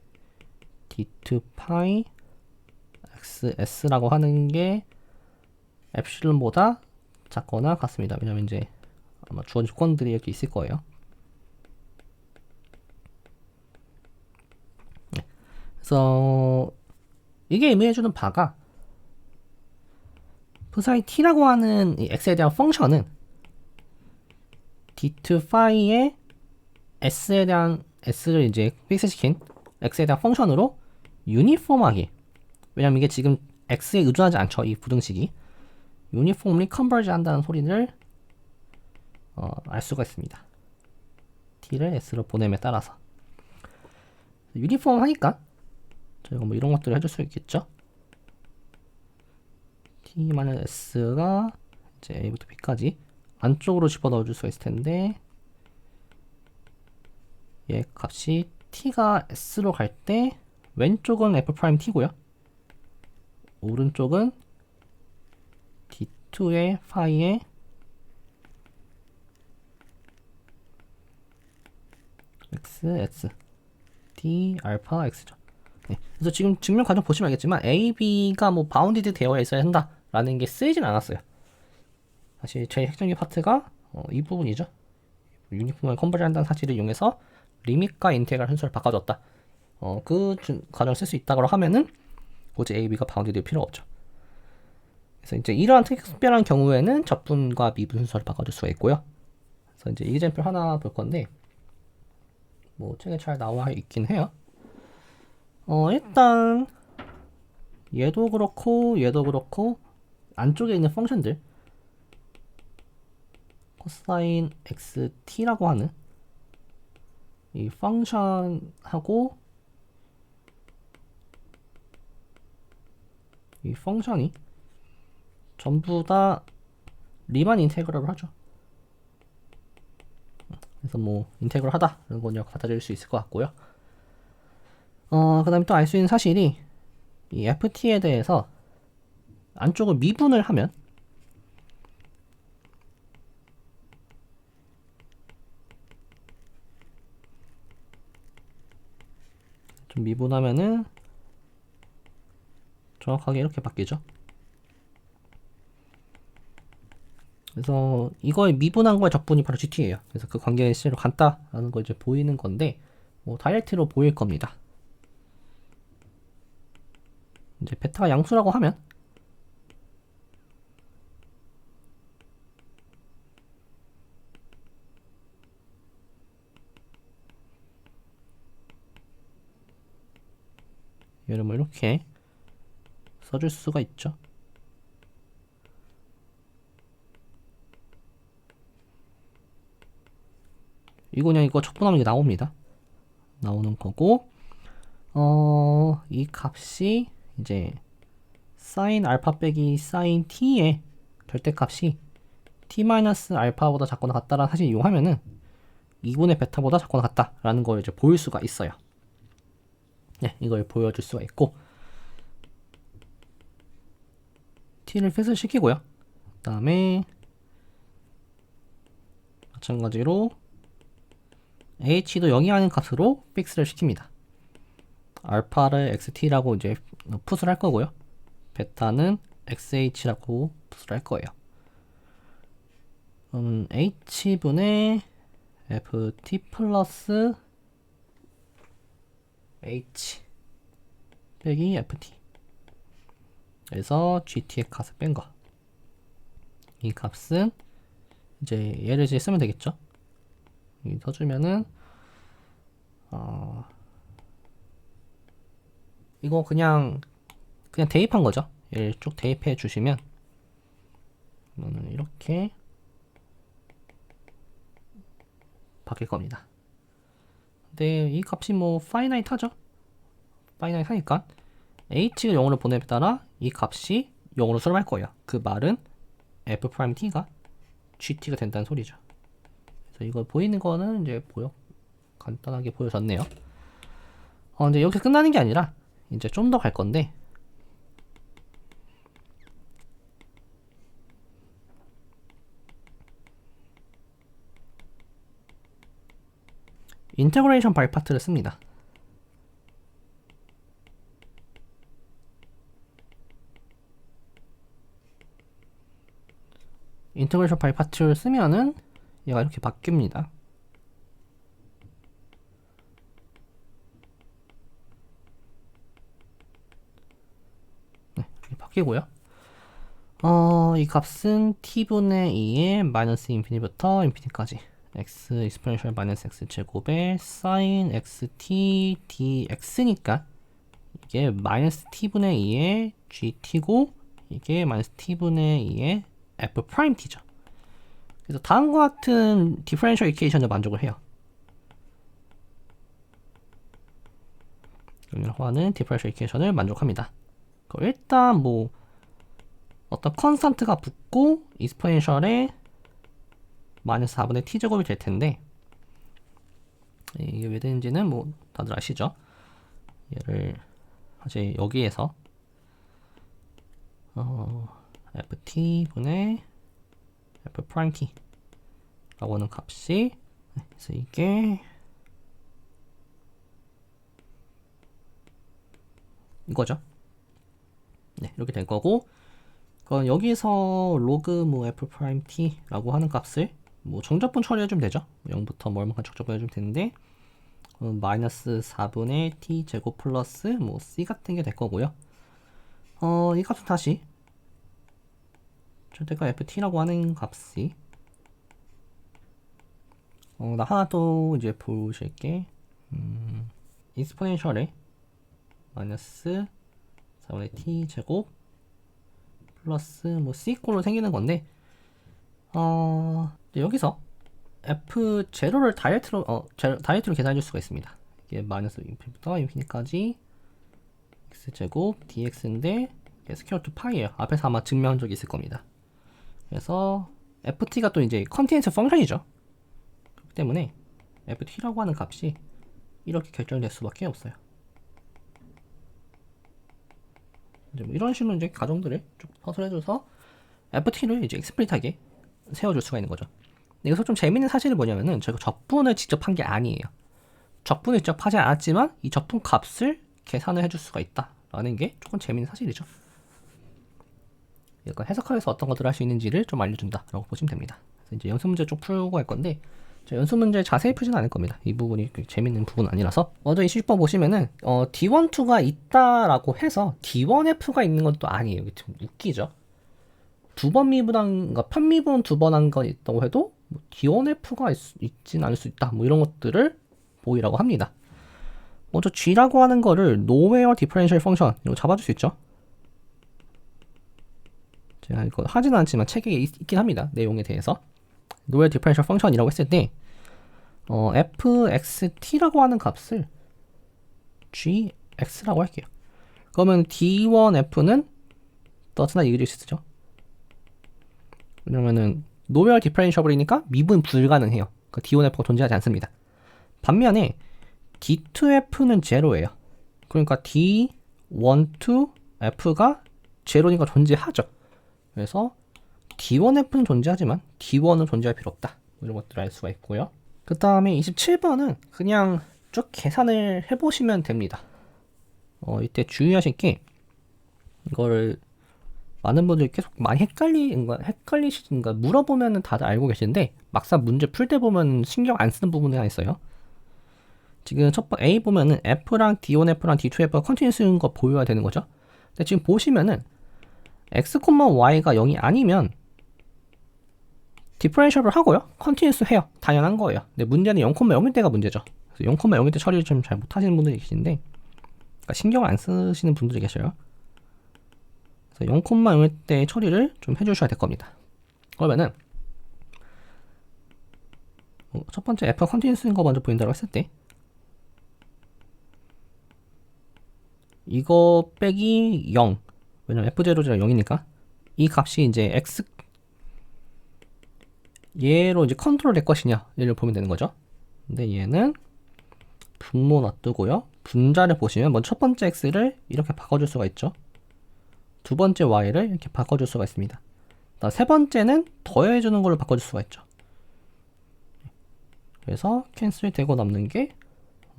d2 파이 xs라고 하는 게 엡실론보다 작거나 같습니다. 왜냐면 이제 아마 주어진 조건들이 이렇게 있을 거예요. 네. 그래서 이게 의미해주는 바가 psi t라고 하는 이 x에 대한 펑션은 d2 파이의 s에 대한 s를 이제 픽스시킨 x에 대한 펑션으로 유니폼하게, 왜냐면 이게 지금 x에 의존하지 않죠. 이 부등식이 유니폼리 컨버지 한다는 소리를 알 수가 있습니다. t를 s로 보냄에 따라서 유니폼 하니까 저희가 뭐 이런 것들을 해줄 수 있겠죠. t-s가 이제 a부터 b까지 안쪽으로 집어넣어 줄 수가 있을 텐데, 얘 값이 t가 s로 갈 때 왼쪽은 f't고요. 오른쪽은 d2의 파이의 xs d 알파 x죠. 네. 그래서 지금 증명 과정 보시면 알겠지만 a, b가 뭐 바운디드 되어 있어야 한다라는 게 쓰이진 않았어요. 사실 제일 핵심적인 파트가 이 부분이죠. 유니폼을 컨버지 한다는 사실을 이용해서 리밋과 인테그랄 함수를 바꿔줬다. 그 과정을 쓸 수 있다고 하면은 굳이 a, b가 바운디드 필요가 없죠. 그래서 이제 이러한 특별한 경우에는 적분과 미분 순서를 바꿔줄 수가 있고요. 그래서 이제 이그젬플 하나 볼 건데, 뭐 책에 잘 나와 있긴 해요. 일단 얘도 그렇고 안쪽에 있는 펑션들 코사인 xt라고 하는 이 펑션하고 이 펑션이 전부 다 리만 인테그럴을 하죠. 그래서 뭐 인테그럴 하다 이런 건 받아들일 수 있을 것 같고요. 그 다음에 또 알 수 있는 사실이 이 ft에 대해서 안쪽을 미분을 하면 좀 미분하면은 정확하게 이렇게 바뀌죠. 그래서 이거에 미분한 거의 적분이 바로 GT예요. 그래서 그 관계를 실제로 같다라는 걸 이제 보이는 건데, 뭐 다이렉트로 보일 겁니다. 이제 베타가 양수라고 하면 얘를 뭐 이렇게 써줄 수가 있죠. 이거 그냥 이거 적분하면 이게 나옵니다. 나오는 거고, 이 값이 이제 사인 알파 빼기 사인 t의 절대값이 t-알파보다 작거나 같다라는 사실 이용하면은 2분의 베타보다 작거나 같다라는 걸 이제 보일 수가 있어요. 네, 이걸 보여줄 수가 있고, t를 핏을 시키고요. 그 다음에 마찬가지로 h도 영위하는 값으로 픽스를 시킵니다. 알파를 xt라고 이제 풋을 할 거고요. 베타는 xh라고 풋을 할 거예요. h분의 ft 플러스 h 빼기 ft, 그래서 gt의 값을 뺀 거. 이 값은 이제 얘를 이제 쓰면 되겠죠. 여기 써주면은 이거 그냥 대입한 거죠. 얘를 쭉 대입해 주시면 이렇게 바뀔 겁니다. 근데 이 값이 뭐 파이나이트 하죠. 파이나이트 하니까 h가 0으로 보냄에 따라 이 값이 0으로 수렴할 거예요. 그 말은 f't가 gt가 된다는 소리죠. 그래서 이거 보이는 거는 이제 간단하게 보여졌네요. 근데 여기서 끝나는 게 아니라 이제 좀 더 갈 건데, 인테그레이션 바이 파트를 씁니다. 인테그레이션 바이 파트를 쓰면은 얘가 이렇게 바뀝니다. 네, 이렇게 바뀌고요. 이 값은 t분의 2의 마이너스 인피니부터 인피니까지 x 익스포넨셜 마이너스 x 제곱의 sin xt dx니까 이게 마이너스 t분의 2의 gt고 이게 마이너스 t분의 2의 f 프라임 t죠. 그래서 다음과 같은 디퍼런셜 이퀘이션을 만족을 해요. 여기는 디퍼런셜 이퀘이션을 만족합니다. 일단 뭐 어떤 컨스턴트가 붙고 익스포넨셜에 마이너스 4분의 t제곱이 될 텐데 이게 왜 되는지는 뭐 다들 아시죠? 얘를 사실 여기에서 ft분의 f 프라임 t 라고 하는 값이 그래서 이게 이거죠. 네, 이렇게 될 거고 여기서 로그 뭐 f 프라임 t 라고 하는 값을 뭐 정적분 처리해주면 되죠. 0부터 뭐 얼마까지 정적분 해주면 되는데 마이너스 4분의 t 제곱 플러스 뭐 c 같은 게 될 거고요. 이 값은 다시 절대값 ft라고 하는 값이 나 하나 또 이제 보실게. 익스포넨셜에 마이너스 4분의 t 제곱 플러스 뭐 c꼴로 생기는 건데 여기서 f0를 다이렉트로 계산해 줄 수가 있습니다. 이게 마이너스 인피니부터 인피니까지 x제곱 dx인데 이게 스퀘어 투 파이예요. 앞에서 아마 증명한 적이 있을 겁니다. 그래서 ft가 또 이제 컨티뉴어스 펑션이죠. 그렇기 때문에 ft라고 하는 값이 이렇게 결정될 수밖에 없어요. 이제 뭐 이런 식으로 이제 가정들을 쭉 서술해줘서 ft를 이제 익스플리트하게 세워줄 수가 있는 거죠. 여기서 좀 재밌는 사실이 뭐냐면은 제가 적분을 직접 한 게 아니에요. 적분을 직접 하지 않았지만 이 적분 값을 계산을 해줄 수가 있다라는 게 조금 재밌는 사실이죠. 약간 해석하면서 어떤 것들을 할 수 있는지를 좀 알려준다라고 보시면 됩니다. 그래서 이제 연습 문제 좀 풀고 할 건데 연습 문제 자세히 풀지는 않을 겁니다. 이 부분이 재밌는 부분은 아니라서 먼저 20번 보시면은 D12가 있다라고 해서 D1F가 있는 건 또 아니에요. 이게 좀 웃기죠. 두 번 미분한, 그러니까 편미분 두 번 한 거 있다고 해도 뭐 D1F가 있진 않을 수 있다. 뭐 이런 것들을 보이라고 합니다. 먼저 G라고 하는 거를 Nowhere Differential Function 이거 잡아줄 수 있죠. 제가 이거 하지는 않지만 책에 있긴 합니다. 내용에 대해서. Nowhere Differential Function이라고 했을 때 fxt라고 하는 값을 gx라고 할게요. 그러면 d1f는 doesn't exist죠. 왜냐면은 노멀 디퍼런셜이니까 미분 불가능해요. 그러니까 d1f가 존재하지 않습니다. 반면에 d2f는 제로예요. 그러니까 d1,2f가 제로니까 존재하죠. 그래서 d1f는 존재하지만 d1은 존재할 필요 없다. 이런 것들을 알 수가 있고요. 그 다음에 27번은 그냥 쭉 계산을 해보시면 됩니다. 이때 주의하실 게 이거를 많은 분들이 계속 많이 헷갈리시든가 물어보면은 다들 알고 계시는데 막상 문제 풀 때 보면 신경 안 쓰는 부분이 하나 있어요. 지금 첫 번 A 보면은 F랑 D1F랑 D2F가 컨티뉴스인 거 보여야 되는 거죠. 근데 지금 보시면은 X, Y가 0이 아니면 디퍼런셜을 하고요. 컨티뉴스 해요. 당연한 거예요. 근데 문제는 0,0일 때가 문제죠. 그래서 0,0일 때 처리를 좀 잘 못하시는 분들이 계신데 그러니까 신경을 안 쓰시는 분들이 계셔요. 그래서 0,0일 때 처리를 좀 해주셔야 될 겁니다. 그러면은 첫 번째 F가 컨티뉴스인 거 먼저 보인다고 했을 때 이거 빼기 0 왜냐면 F0가 0이니까 이 값이 이제 X 얘로 이제 컨트롤 될 것이냐 얘를 보면 되는 거죠. 근데 얘는 분모 놔두고요. 분자를 보시면 먼저 첫 번째 x를 이렇게 바꿔줄 수가 있죠. 두 번째 y를 이렇게 바꿔줄 수가 있습니다. 세 번째는 더해주는 걸로 바꿔줄 수가 있죠. 그래서 캔슬이 되고 남는 게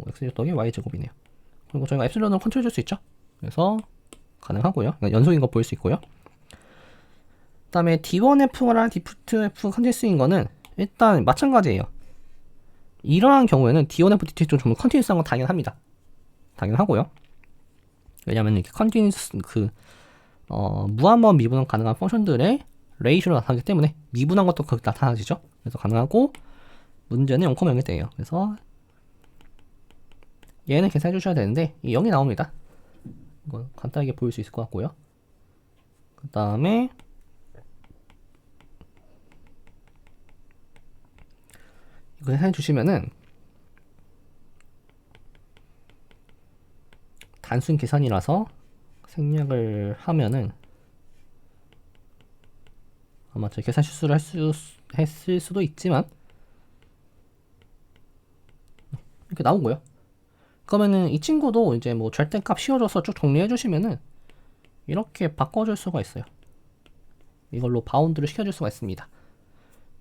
x 더하기 y 제곱이네요. 그리고 저희가 엡실론으로 컨트롤 줄 수 있죠. 그래서 가능하고요. 그러니까 연속인 거 보일 수 있고요. 다음에 D1F랑 D2F 컨티뉴스인 거는 일단 마찬가지예요. 이러한 경우에는 D1F, D2F 좀 컨티뉴스한 건 당연합니다. 당연하고요. 왜냐면 이렇게 컨티뉴스 무한번 미분 가능한 펑션들의 레이쇼로 나타나기 때문에 미분한 것도 그렇게 나타나지죠. 그래서 가능하고 문제는 0,0일 때예요. 그래서 얘는 계산해 주셔야 되는데 이 0이 나옵니다. 이거 간단하게 보일 수 있을 것 같고요. 그 다음에 이거 해 주시면은 단순 계산이라서 생략을 하면은 아마 저 계산 실수를 했을 수도 있지만 이렇게 나오고요. 그러면은 이 친구도 이제 뭐 절대값 씌워줘서 쭉 정리해 주시면은 이렇게 바꿔줄 수가 있어요. 이걸로 바운드를 시켜줄 수가 있습니다.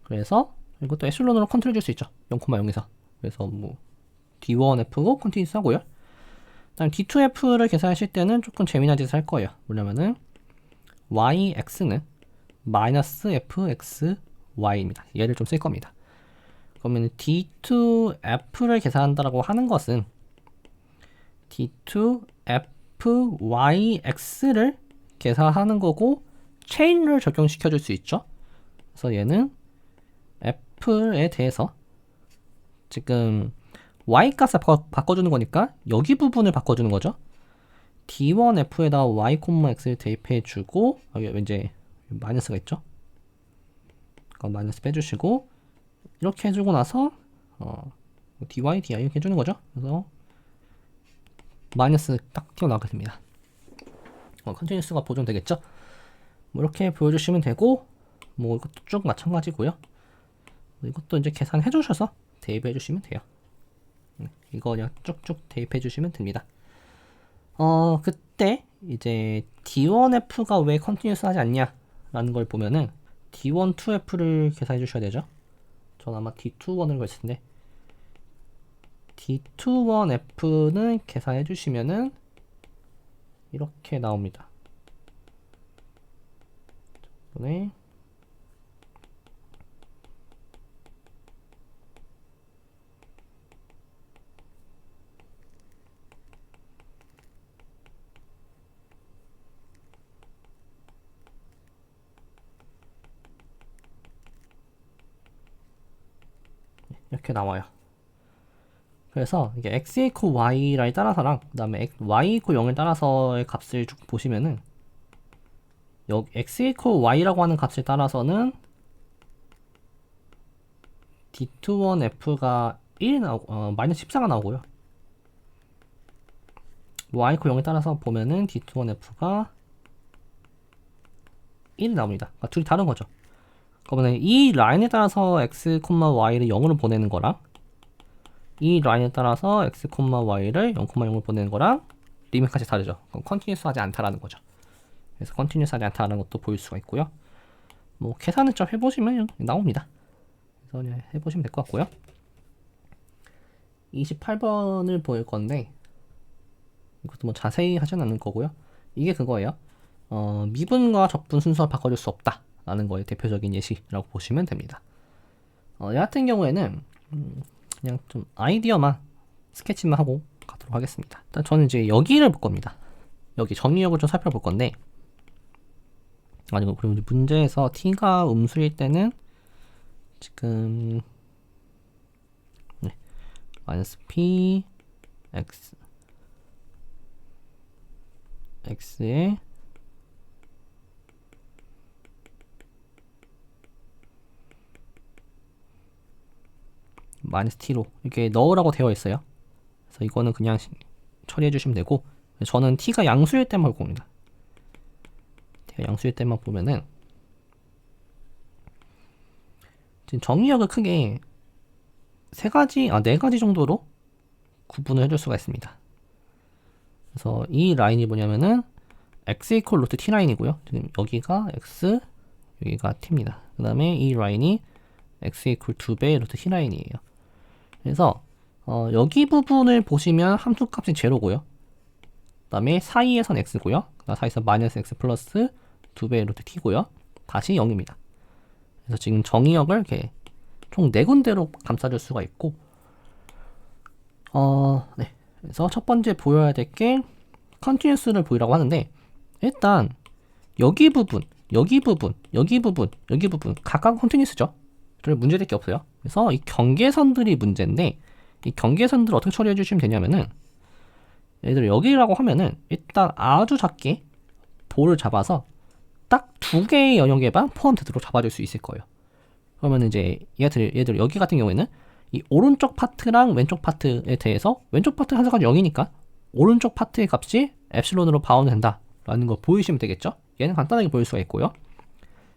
그래서 이것도 에슬론으로 컨트롤 줄 수 있죠. 0,0에서. 그래서 뭐 D1F고 컨티뉴스 하고요. 다음 D2F를 계산하실 때는 조금 재미난 짓을 할 거예요. 뭐냐면은 YX는 마이너스 FXY입니다. 얘를 좀 쓸 겁니다. 그러면 D2F를 계산한다라고 하는 것은 D2FYX를 계산하는 거고 체인을 적용시켜 줄 수 있죠. 그래서 얘는 F에 대해서 지금 Y 값을 바꿔주는 거니까 여기 부분을 바꿔주는 거죠. D1F에다 Y, X를 대입해주고 여기 이제 마이너스가 있죠. 마이너스 빼주시고 이렇게 해주고 나서 dy, di 이렇게 해주는 거죠. 그래서 마이너스 딱 튀어나오게 됩니다. 컨티뉴스가 보존되겠죠. 뭐 이렇게 보여주시면 되고 뭐 이것도 쭉 마찬가지고요. 이것도 이제 계산해 주셔서 대입해 주시면 돼요. 이거 그냥 쭉쭉 대입해 주시면 됩니다. 그때 이제 D1F가 왜 컨티뉴스 하지 않냐 라는 걸 보면은 D1, 2F를 계산해 주셔야 되죠. 전 아마 D21을 걸었을 텐데 D21F는 계산해 주시면은 이렇게 나옵니다. 이번에 이렇게 나와요. 그래서 이게 x equal y를 따라서랑 그 다음에 y equal 0을 따라서의 값을 쭉 보시면은 여기 x equal y라고 하는 값을 따라서는 D21F가 1이 나오고 마이너스 14가 나오고요. y equal 0을 따라서 보면은 D21F가 1이 나옵니다. 그러니까 둘이 다른 거죠. 그러면 이 라인에 따라서 x, y를 0으로 보내는 거랑 이 라인에 따라서 x, y를 0,0을 보내는 거랑 리미트까지 다르죠. 그럼 컨티뉴스 하지 않다라는 거죠. 그래서 컨티뉴스 하지 않다라는 것도 보일 수가 있고요. 뭐 계산을 좀 해보시면 나옵니다. 그래서 그냥 해보시면 될 것 같고요. 28번을 보일 건데 이것도 뭐 자세히 하진 않을 거고요. 이게 그거예요. 미분과 적분 순서를 바꿔줄 수 없다 라는 거의 대표적인 예시라고 보시면 됩니다. 얘 같은 경우에는 그냥 좀 아이디어만 스케치만 하고 가도록 하겠습니다. 일단 저는 이제 여기를 볼 겁니다. 여기 정의역을 좀 살펴볼 건데 그리고 문제에서 t가 음수일 때는 지금 마이너스 p x x에 마이너스 t로 이렇게 넣으라고 되어 있어요. 그래서 이거는 그냥 처리해 주시면 되고 저는 t가 양수일 때만 볼 겁니다. t가 양수일 때만 보면은 지금 정의역을 크게 네 가지 정도로 구분을 해줄 수가 있습니다. 그래서 이 라인이 뭐냐면은 x 이퀄 루트 t 라인이고요. 지금 여기가 x, 여기가 t입니다. 그 다음에 이 라인이 x 이퀄 2배 루트 t 라인이에요. 그래서 여기 부분을 보시면 함수값이 제로고요. 그 다음에 사이에선 x고요. 그 다음 사이에선 마이너스 x 플러스 2배 루트 t고요. 다시 0입니다. 그래서 지금 정의역을 이렇게 총 4군데로 감싸줄 수가 있고, 네. 그래서 첫 번째 보여야 될 게 컨티뉴스를 보이라고 하는데, 일단 여기 부분, 여기 부분, 여기 부분, 여기 부분 각각 컨티뉴스죠. 별 문제될 게 없어요. 그래서 이 경계선들이 문제인데, 이 경계선들을 어떻게 처리해 주시면 되냐면은, 예를 들어 여기라고 하면은 일단 아주 작게 볼을 잡아서 딱 2개의 영역에만 포함되도록 잡아줄 수 있을 거예요. 그러면 이제 얘들 여기 같은 경우에는 이 오른쪽 파트랑 왼쪽 파트에 대해서 왼쪽 파트 항상 0이니까 오른쪽 파트의 값이 엡실론으로 바운드 된다 라는 거 보이시면 되겠죠. 얘는 간단하게 보일 수가 있고요.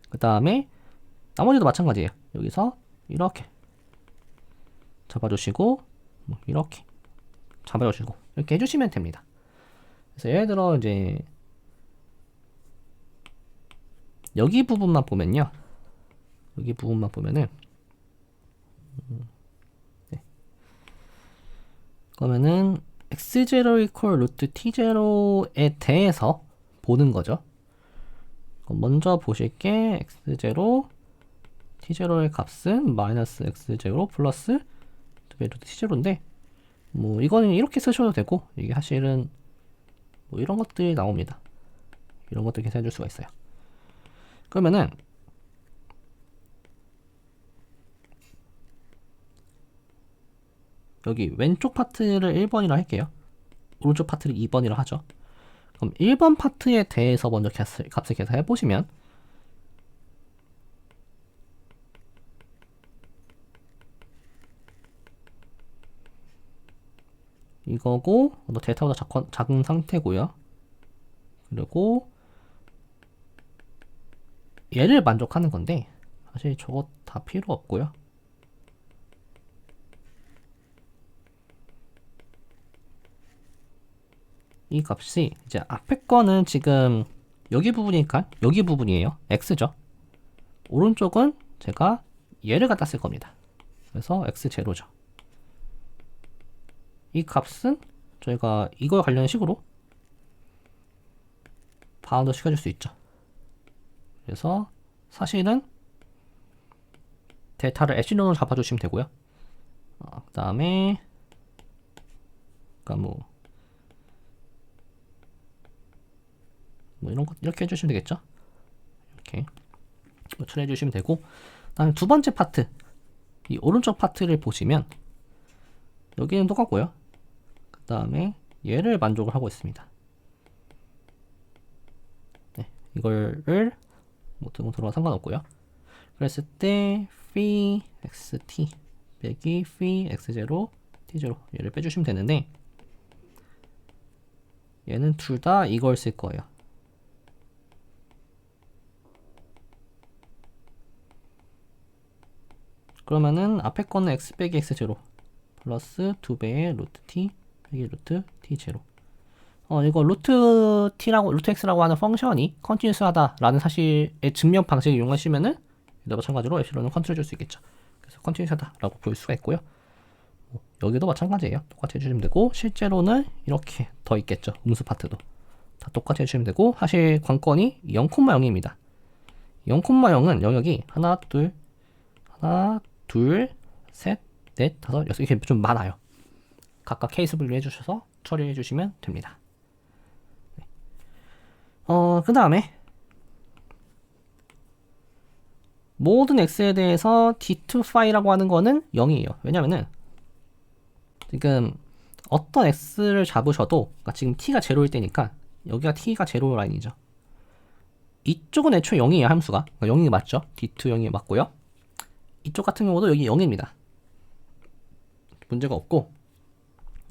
그 다음에 나머지도 마찬가지예요. 여기서 이렇게 잡아주시고 이렇게 잡아주시고 이렇게 해주시면 됩니다. 그래서 예를 들어 이제 여기 부분만 보면요, 여기 부분만 보면은 네. 그러면은 x0 equal 루트 t0에 대해서 보는 거죠. 먼저 보실 게 x0 t0의 값은 마이너스 x0 플러스 루트 t0인데 뭐 이거는 이렇게 쓰셔도 되고, 이게 사실은 뭐 이런 것들이 나옵니다. 이런 것들 계산해 줄 수가 있어요. 그러면은 여기 왼쪽 파트를 1번이라 할게요. 오른쪽 파트를 2번이라 하죠. 그럼 1번 파트에 대해서 먼저 값을 계산해 보시면 이거고 데이터보다 작은 상태고요. 그리고 얘를 만족하는 건데 사실 저거 다 필요 없고요. 이 값이 이제 앞에 거는 지금 여기 부분이니까 여기 부분이에요. x죠. 오른쪽은 제가 얘를 갖다 쓸 겁니다. 그래서 x0죠. 이 값은 저희가 이거에 관련 식으로 바운드 시켜줄 수 있죠. 그래서 사실은 데이터를 엡실론으로 잡아주시면 되고요. 그 다음에 그러니까 뭐 이런 거 이렇게 해주시면 되겠죠. 이렇게 처리해 주시면 되고, 다음에 두 번째 파트, 이 오른쪽 파트를 보시면 여기는 똑같고요. 그 다음에 얘를 만족을 하고 있습니다. 네, 이거를 뭐 들어가 상관없고요. 그랬을 때 phi xt 빼기 phi x0 t0 얘를 빼주시면 되는데, 얘는 둘 다 이걸 쓸 거예요. 그러면은 앞에 거는 x 빼기 x0 플러스 2배의 루트 t 빼기 루트 t0. 이거 루트 t라고 루트 x라고 하는 펑션이 컨티뉴스하다라는 사실의 증명 방식을 이용하시면은 얘도 마찬가지로 엡실론을 컨트롤 줄 수 있겠죠. 그래서 컨티뉴스하다라고 볼 수가 있고요. 여기도 마찬가지예요. 똑같이 해주시면 되고, 실제로는 이렇게 더 있겠죠. 음수 파트도 다 똑같이 해주시면 되고, 사실 관건이 0,0입니다. 0,0은 영역이 하나, 둘, 셋, 넷, 다섯, 여섯 이렇게 좀 많아요. 각각 케이스 분류 해주셔서 처리해 주시면 됩니다. 그 다음에 모든 x에 대해서 d2 phi라고 하는 거는 0이에요. 왜냐면은 지금 어떤 x를 잡으셔도, 그러니까 지금 t가 0일 때니까 여기가 t가 0 라인이죠. 이쪽은 애초에 0이에요. 함수가. 그러니까 0이 맞죠. d2 0이 맞고요. 이쪽 같은 경우도 여기 0입니다. 문제가 없고,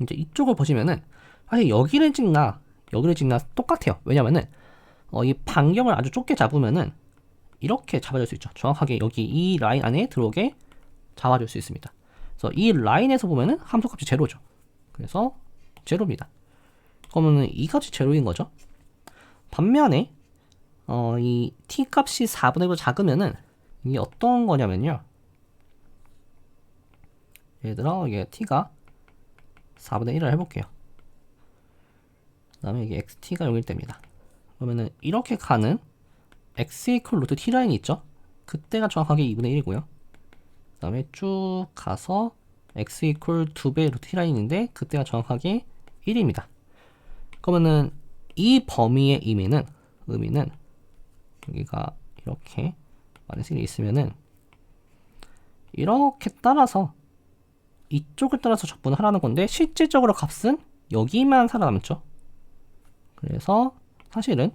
이제 이쪽을 보시면은 사실 여기를 찍나 똑같아요. 왜냐면은 이 반경을 아주 좁게 잡으면은 이렇게 잡아줄 수 있죠. 정확하게 여기 이 라인 안에 들어오게 잡아줄 수 있습니다. 그래서 이 라인에서 보면은 함수값이 제로죠. 그래서 제로입니다. 그러면은 이 값이 제로인 거죠. 반면에 이 t 값이 4분의 1보다 작으면은 이게 어떤 거냐면요. 예를 들어 이게 t가 4분의 1을 해볼게요. 그 다음에 이게 xt가 0일 때입니다. 그러면은 이렇게 가는 x 이퀄 루트 t 라인이 있죠. 그때가 정확하게 2분의 1이고요. 그 다음에 쭉 가서 x 이퀄 2배 루트 t 라인인데 그때가 정확하게 1입니다. 그러면은 이 범위의 의미는 여기가 이렇게 마이너스 1이 있으면은 이렇게 따라서 이쪽을 따라서 적분을 하라는 건데 실질적으로 값은 여기만 살아남죠. 그래서 사실은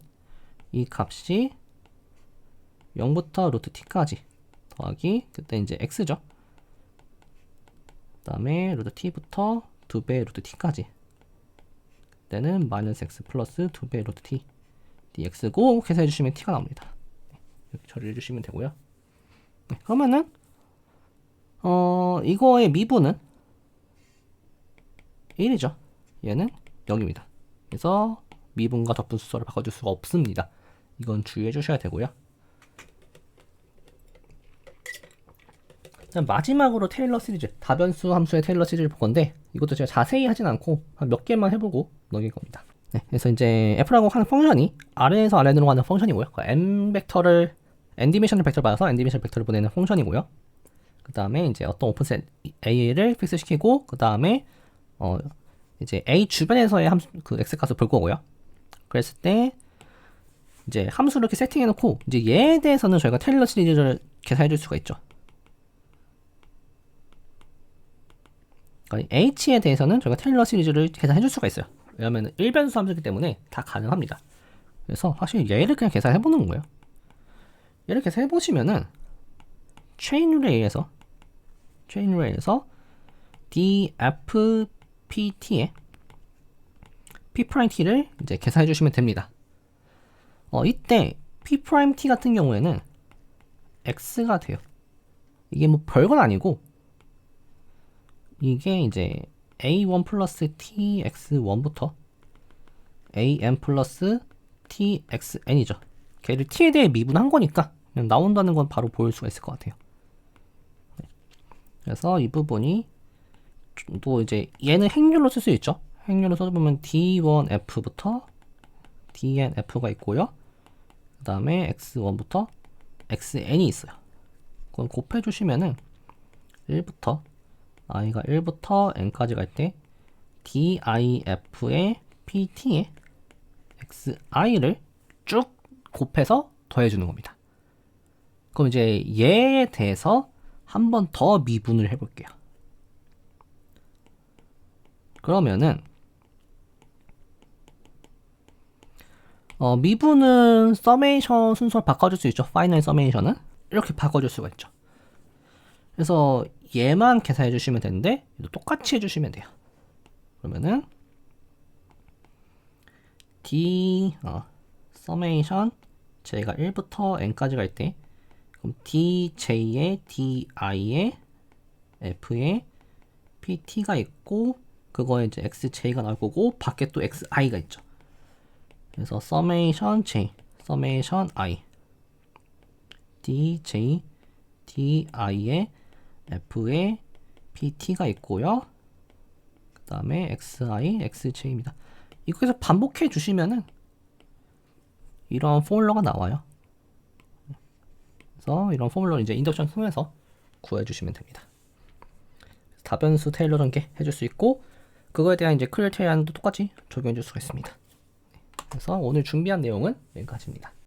이 값이 0부터 루트 t까지 더하기 그때 이제 x죠. 그 다음에 루트 t부터 2배 루트 t까지 그때는 마이너스 x 플러스 2배 루트 t dx고 계산해 주시면 t가 나옵니다. 이렇게 처리해 주시면 되고요. 네, 그러면은 이거의 미분은 1이죠. 얘는 0입니다. 그래서 미분과 덕분 수서를 바꿔줄 수가 없습니다. 이건 주의해 주셔야 되고요. 마지막으로 테일러 시리즈, 다변수 함수의 테일러 시리즈를 볼 건데 이것도 제가 자세히 하진 않고 한 몇 개만 해보고 넘길 겁니다. 네, 그래서 이제 f라고 하는 펑션이 아래에서 아래로 가는 펑션이고요. n 벡터를 n 디멘션을 벡터를 받아서 n 디멘션 벡터를 보내는 펑션이고요. 그 다음에 이제 어떤 오픈셋 a를 픽스 시키고 그 다음에 이제 a 주변에서의 함수 그 x 값을 볼 거고요. 그랬을 때 이제 함수를 이렇게 세팅해 놓고 이제 얘에 대해서는 저희가 테일러 시리즈를 계산해 줄 수가 있죠. 그러니까 h에 대해서는 저희가 테일러 시리즈를 계산해 줄 수가 있어요. 왜냐하면 일변수 함수이기 때문에 다 가능합니다. 그래서 확실히 얘를 그냥 계산해 보는 거예요. 얘를 계산해 보시면은 체인룰에 의해서 dfpt의 p't를 이제 계산해 주시면 됩니다. 이때 p't 같은 경우에는 x가 돼요. 이게 뭐 별건 아니고 이게 이제 a1 플러스 tx1부터 an 플러스 txn이죠. 걔를 t에 대해 미분한 거니까 그냥 나온다는 건 바로 보일 수가 있을 것 같아요. 그래서 이 부분이 또 이제 얘는 행렬로 쓸 수 있죠. 행렬로 써보면 d1f부터 dnf가 있고요. 그 다음에 x1부터 xn이 있어요. 그럼 곱해주시면은 1부터 i가 1부터 n까지 갈 때 dif의 pt의 xi를 쭉 곱해서 더해주는 겁니다. 그럼 이제 얘에 대해서 한 번 더 미분을 해볼게요. 그러면은 미분은 서메이션 순서를 바꿔줄 수 있죠. 파이널 서메이션은 이렇게 바꿔줄 수가 있죠. 그래서 얘만 계산해 주시면 되는데 똑같이 해주시면 돼요. 그러면은 d 서메이션 j가 1부터 n까지 갈 때 그럼 dj의 di의 f의 pt가 있고 그거에 이제 xj가 나올 거고 밖에 또 xi가 있죠. 그래서 서메이션 j, 서메이션 i, dj, di의 f의 pt가 있고요. 그 다음에 xi, xj입니다. 이거에서 반복해 주시면은 이런 포뮬러가 나와요. 그래서 이런 포뮬러를 이제 인덕션 통해서 구해 주시면 됩니다. 다변수 테일러 전개 해줄 수 있고 그거에 대한 이제 크리테리안도 똑같이 적용해 줄 수가 있습니다. 그래서 오늘 준비한 내용은 여기까지입니다.